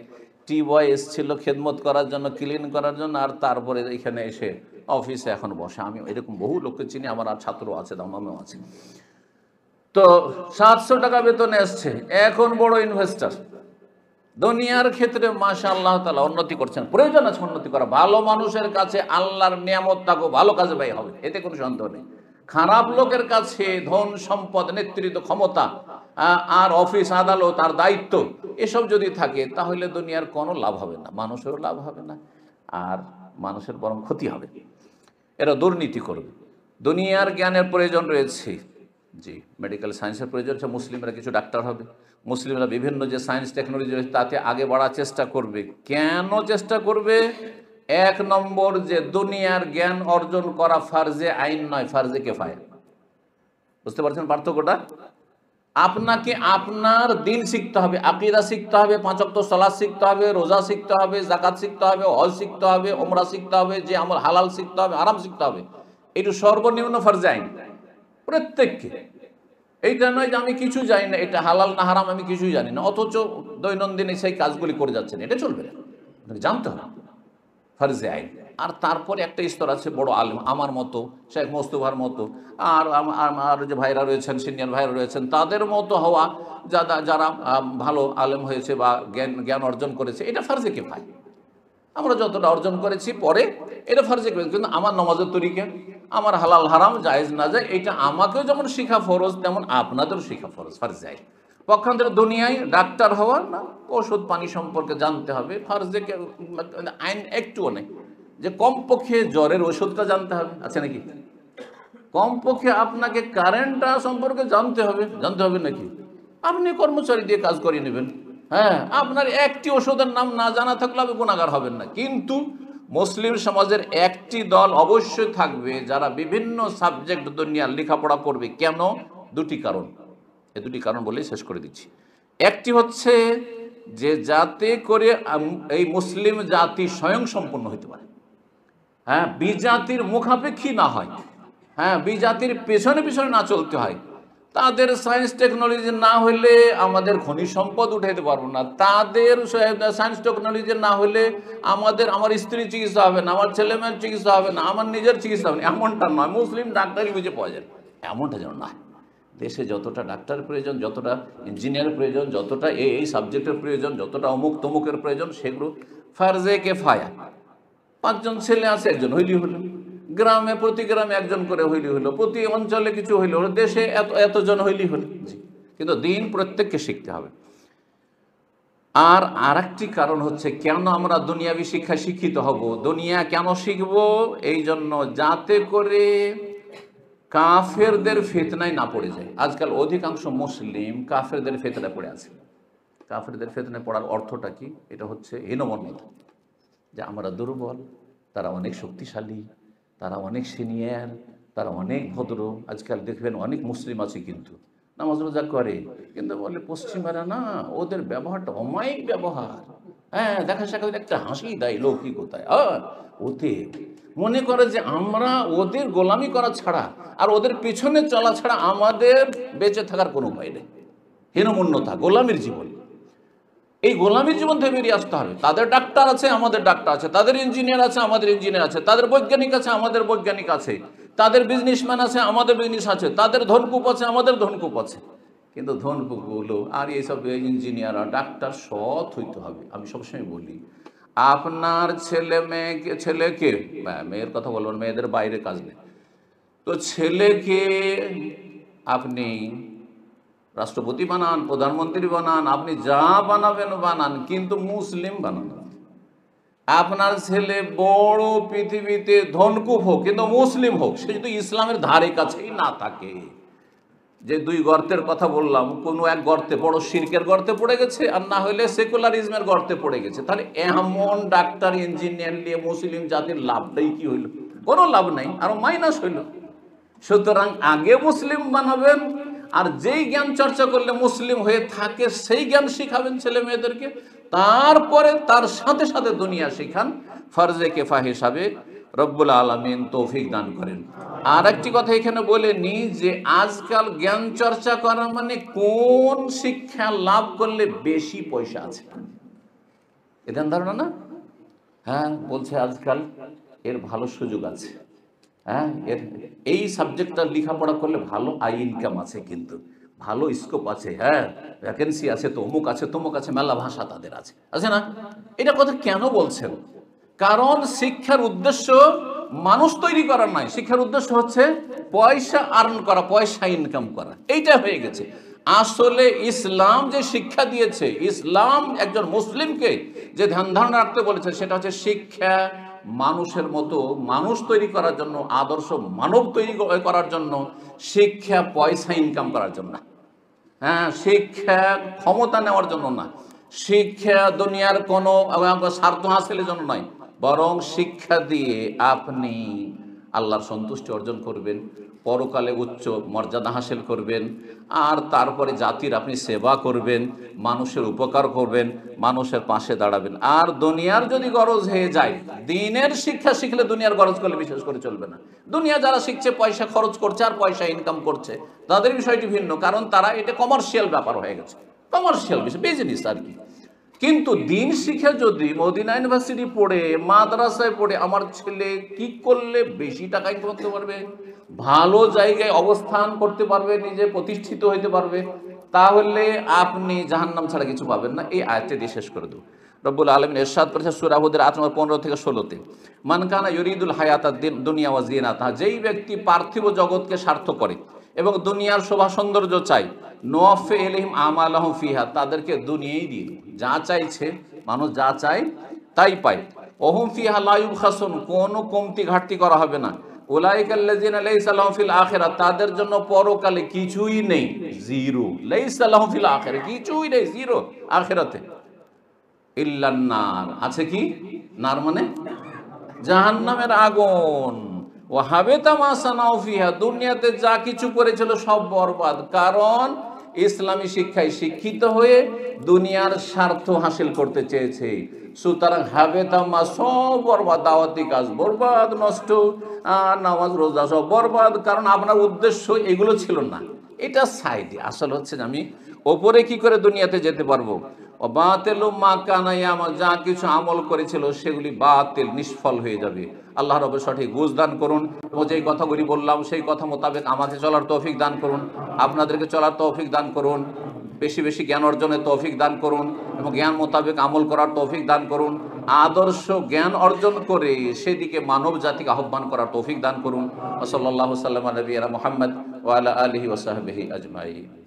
Speaker 1: টি বয় এসেছিল খেদমত করার জন্য, ক্লিন করার জন্য, আর তারপরে এখানে এসে অফিসে এখন বসে। আমি এরকম বহু লোককে চিনি, আমার আর ছাত্র আছে, দামামেও আছে। তো 700 টাকা বেতনে এসছে, এখন বড় ইনভেস্টার। দুনিয়ার ক্ষেত্রে মাশাআল্লাহ তাআলা উন্নতি করছেন, প্রয়োজন আছে উন্নতি করা। ভালো মানুষের কাছে আল্লাহর নিয়ামত তাকে ভালো কাজে ব্যয় হবে, এতে কোনো সন্দেহ নেই। খারাপ লোকের কাছে ধন সম্পদ, নেতৃত্ব, ক্ষমতা আর অফিস আদালত আর দায়িত্ব এসব যদি থাকে, তাহলে দুনিয়ার কোনো লাভ হবে না, মানুষেরও লাভ হবে না, আর মানুষের বরং ক্ষতি হবে। এরা দুর্নীতি করবে। দুনিয়ার জ্ঞানের প্রয়োজন রয়েছে, জি, মেডিকেল সায়েন্সের প্রয়োজন আছে। মুসলিমরা কিছু ডাক্তার হবে, মুসলিমরা বিভিন্ন যে সায়েন্স টেকনোলজি রয়েছে তাতে আগে বাড়ার চেষ্টা করবে। কেন চেষ্টা করবে? 1 নম্বর, যে দুনিয়ার জ্ঞান অর্জন করা ফার্জে আইন নয়, ফার্জে কেফায়া। বুঝতে পারছেন পার্থক্যটা? আপনাকে আপনার দিন শিখতে হবে, আকীদা শিখতে হবে, 5 ওয়াক্ত সালাত শিখতে হবে, রোজা শিখতে হবে, যাকাত শিখতে হবে, হজ শিখতে হবে, ওমরা শিখতে হবে, যে আমল হালাল শিখতে হবে, হারাম শিখতে হবে। এটা সর্বনিম্ন ফার্জে আইন প্রত্যেককে। এইটা নয় যে আমি কিছু জানি না, এটা হালাল না হারাম আমি কিছুই জানি না, অথচ দৈনন্দিন সেই কাজগুলি করে যাচ্ছেন, এটা চলবে না, জানতে হবে ফার্জে আইন। আর তারপরে একটা স্তর আছে বড় আলেম, আমার মতো, শেখ মোস্তফার মতো, আর আমার যে ভাইরা রয়েছেন, সিনিয়র ভাইরা রয়েছেন, তাদের মতো হওয়া, যারা ভালো আলেম হয়েছে বা জ্ঞান অর্জন করেছে, এটা ফার্জে কিফায়া। আমরা যতটা অর্জন করেছি পরে এটা ফার্জে কিফায়া। কিন্তু আমার নামাজের তরিকা, আমার হালাল হারাম জায়েজ না যায়, এটা আমাকেও যেমন শিখা ফরজ, তেমন আপনাদেরও শিখা ফরজ, ফার্জে আইন। পক্ষান্তরে দুনিয়ায় ডাক্তার হওয়া না, ওষুধ পানি সম্পর্কে জানতে হবে, ফার্জে আইন একটুও নেই যে কমপক্ষে জ্বরের ওষুধটা জানতে হবে, আছে নাকি? কমপক্ষে আপনাকে কারেন্টটা সম্পর্কে জানতে হবে নাকি? আপনি কর্মচারী দিয়ে কাজ করিয়ে নেবেন, হ্যাঁ, আপনার একটি ওষুধের নাম না জানা থাকলে আপনি গুনাহগার হবেন না। কিন্তু মুসলিম সমাজের একটি দল অবশ্যই থাকবে যারা বিভিন্ন সাবজেক্ট দুনিয়ার লেখাপড়া করবে। কেন? দুটি কারণ। এই দুটি কারণ বলেই শেষ করে দিচ্ছি। একটি হচ্ছে যে যাতে করে এই মুসলিম জাতি স্বয়ং সম্পূর্ণ হতে পারে, হ্যাঁ, বিজাতির মুখাপেক্ষী না হয়, হ্যাঁ, বিজাতির পেছনে পেছনে না চলতে হয়। তাদের সায়েন্স টেকনোলজি না হলে আমাদের খনিজ সম্পদ উঠাইতে পারবো না, তাদের সায়েন্স টেকনোলজি না হলে আমার স্ত্রী চিকিৎসা হবে না, আমার ছেলে মেয়ের চিকিৎসা হবে না, আমার নিজের চিকিৎসা হবে না, এমনটা নয়। মুসলিম ডাক্তারই বুঝে পাওয়া যায়, এমনটা যেন না। দেশে যতটা ডাক্তার প্রয়োজন, যতটা ইঞ্জিনিয়ার প্রয়োজন, যতটা এই সাবজেক্টের প্রয়োজন, যতটা অমুক তমুকের প্রয়োজন, সেগুলো ফার্জে কেফায়া। 5 জন ছেলে আছে, একজন হইলি হলো। গ্রামে প্রতি গ্রামে একজন করে হইলি হলো, প্রতি অঞ্চলে কিছু হইলি হলো, দেশে এতজন হইলি হলো। কিন্তু দিন প্রত্যেককে শিখতে হবে। আর আরেকটি কারণ হচ্ছে কেন আমরা দুনিয়াবি শিক্ষা শিক্ষিত হব, দুনিয়া কেন শিখব? এই জন্য যাতে করে কাফেরদের ফিতনায় না পড়ে যায়। আজকাল অধিকাংশ মুসলিম কাফেরদের ফিতনায় পড়ে আছে। কাফেরদের ফিতনায় পড়ার অর্থটা কি? এটা হচ্ছে হীনমন্যতা, যে আমরা দুর্বল, তারা অনেক শক্তিশালী, তারা অনেক সিনিয়র, তারা অনেক ভদ্র। আজকাল দেখবেন অনেক মুসলিম আছে কিন্তু নামাজ রোজা করে, কিন্তু বলে পশ্চিমারা না, ওদের ব্যবহারটা অমায়িক ব্যবহার, হ্যাঁ, দেখা সাক্ষাৎ একটা হাসি দেয় লৌকিকতায়, ওতে মনে করে যে আমরা ওদের গোলামি করা ছাড়া আর ওদের পিছনে চলা ছাড়া আমাদের বেঁচে থাকার কোনো উপায় নেই। হীনমন্যতা, গোলামির জীবন। এই গোলামীর জীবন থেকে বেরিয়ে আসতে হবে। তাদের ডাক্তার আছে, আমাদের ডাক্তার আছে, তাদের ইঞ্জিনিয়ার আছে, আমাদের ইঞ্জিনিয়ার আছে, তাদের বৈজ্ঞানিক আছে, আমাদের বৈজ্ঞানিক আছে, তাদের বিজনেসম্যান আছে, আমাদের বিজনেস আছে, তাদের ধনকূপ আছে, আমাদের ধনকূপ আছে। কিন্তু ধনকূপগুলো আর এইসব ইঞ্জিনিয়ার আর ডাক্তার সৎ হইতে হবে। আমি সবসময় বলি, আপনার ছেলেকে মেয়ের কথা বলবেন, মেয়েদের বাইরে কাজ নেই, তো ছেলেকে আপনি রাষ্ট্রপতি বানান, প্রধানমন্ত্রী বানান, আপনি যা বানাবেন বানান, কিন্তু মুসলিম বানান। আপনার ছেলে বড় পৃথিবীতে ধনকুপ হোক, কিন্তু মুসলিম হোক, সে যদি ইসলামের ধারে কাছেই না থাকে। যে 2 গর্তের কথা বললাম, কোনো এক গর্তে, বড় শিরকের গর্তে পড়ে গেছে, আর না হলে সেকুলারিজমের গর্তে পড়ে গেছে। তাহলে এমন ডাক্তার ইঞ্জিনিয়ার নিয়ে মুসলিম জাতির লাভটাই কি হইল? কোনো লাভ নাই, আরো মাইনাস হইল। সুতরাং আগে মুসলিম বানাবেন, আর যেই জ্ঞান চর্চা করলে মুসলিম হয়ে থাকে সেই জ্ঞান শিখাবেন ছেলে মেয়েদেরকে, তারপরে তার সাথে সাথে দুনিয়া শিখান। ফরজে কেফা হিসাবে রব্বুল আলামিন তৌফিক দান করেন। আর একটি কথা এখানে বলে নি যে আজকাল জ্ঞান চর্চা করা মানে কোন শিক্ষা লাভ করলে বেশি পয়সা আছে, এ ধ্যান ধারণা না? হ্যাঁ, বলছে আজকাল এর ভালো সুযোগ আছে, হ্যাঁ, এর এই সাবজেক্টটা লেখাপড়া করলে ভালো আই ইনকাম আছে, কিন্তু ভালো স্কোপ আছে, হ্যাঁ, ভ্যাকেন্সি আছে, তো অমুক আছে, তমুক আছে, মেলা ভাষা তাদের আছে, আছে না? এটা কথা কেন বলছেন? কারণ শিক্ষার উদ্দেশ্য মানুষ তৈরি করার নয়, শিক্ষার উদ্দেশ্য হচ্ছে পয়সা আর্ন করা, পয়সা ইনকাম করা। এইটা হয়ে গেছে। আসলে ইসলাম যে শিক্ষা দিয়েছে, ইসলাম একজন মুসলিমকে যে ধ্যান ধারণা রাখতে বলেছে, সেটা হচ্ছে শিক্ষা মানুষের মতো মানুষ তৈরি করার জন্য, আদর্শ মানব তৈরি করার জন্য। শিক্ষা পয়সা ইনকাম করার জন্য, হ্যাঁ, শিক্ষা ক্ষমতা নেওয়ার জন্য না, শিক্ষা দুনিয়ার কোনো স্বার্থ হাসিলের জন্য নয়, বরং শিক্ষা দিয়ে আপনি আল্লাহর সন্তুষ্টি অর্জন করবেন, পরকালে উচ্চ মর্যাদা হাসিল করবেন, আর তারপরে জাতির আপনি সেবা করবেন, মানুষের উপকার করবেন, মানুষের পাশে দাঁড়াবেন। আর দুনিয়ার যদি গরজ হয়ে যায়, দিনের শিক্ষা শিখলে দুনিয়ার গরজ করলে বিশেষ করে চলবে না। দুনিয়া যারা শিখছে পয়সা খরচ করছে আর পয়সা ইনকাম করছে, তাদের বিষয়টি ভিন্ন, কারণ তারা এটা কমার্শিয়াল ব্যাপার হয়ে গেছে, কমার্শিয়াল বিষয়, বিজনেস আর কি। কিন্তু দিন শিখে যদি মদিনা ইউনিভার্সিটি পড়ে, মাদ্রাসায় পড়ে আমার ছেলে কি করলে বেশি টাকা ইনকাম করতে পারবে, ভালো জায়গায় অবস্থান করতে পারবে, নিজে প্রতিষ্ঠিত হইতে পারবে, তাহলে আপনি জাহান্নাম ছাড়া কিছু পাবেন না। এই আয়াতটি দিয়ে শেষ করে দেব। রব্বুল আলামিন ইরশাদ করেছেন সূরা হুদের 8 নম্বর 15 থেকে 16-তে, মান কানা ইউরিদুল হায়াতাদ দুনিয়া ওয়া জিনাতাহা, যেই ব্যক্তি পার্থিব জগৎকে স্বার্থ করে এবং দুনিয়ার শোভা সৌন্দর্য চাই, নওয়াফে ইলাইহিম আমালাহুম ফিহা, তাদেরকে দুনিয়াই দিয়ে দেব। যা চাইছে মানুষ, যা চায় তাই পায়। ওহুম ফিহা লা ইউবখাসুন, কোনো কমতি ঘাটতি করা হবে না। উলাইকাল্লাযিনা লাইসা লাহুম ফিল আখিরাহ, তাদের জন্য পরকালে কিছুই নেই, জিরো। লাইসা লাহুম ফিল আখিরাহ, কিছুই নেই, জিরো আখিরাতে। ইল্লান নার, আছে কি? নার মানে জাহান্নামের আগুন। ও হাবিতা মা সানাউ ফিহা, দুনিয়াতে যা কিছু করেছিল সব বরবাদ। কারণ ইসলামী শিক্ষায় শিক্ষিত হয়ে দুনিয়ার স্বার্থ হাসিল করতে চেয়েছে। সুতরাং হাবিতা মা, সব বরবাদ, দাওয়াতি কাজ বরবাদ, নষ্ট, নামাজ রোজা সব বরবাদ। কারণ আপনার উদ্দেশ্য এগুলো ছিল না, এটা সাইডে। আসল হচ্ছে যে আমি ওপরে কি করে দুনিয়াতে যেতে পারবো। ও বাতিলু মা কানা ইয়ামাল, যা কিছু আমল করেছিল সেগুলি বাতিল, নিষ্ফল হয়ে যাবে। আল্লাহ রব সঠিক বুঝ দান করুন এবং যেই কথাগুলি বললাম সেই কথা মোতাবেক আমাকে চলার তৌফিক দান করুন, আপনাদেরকে চলার তৌফিক দান করুন, বেশি বেশি জ্ঞান অর্জনের তৌফিক দান করুন এবং জ্ঞান মোতাবেক আমল করার তৌফিক দান করুন। আদর্শ জ্ঞান অর্জন করে সেদিকে মানব জাতিকে আহ্বান করার তৌফিক দান করুন। ওয়া সাল্লাল্লাহু সাল্লামা আলা নবিয়িনা মুহাম্মদ ওয়া আলা আলিহি ওয়া সাহবিহি আজমাইন।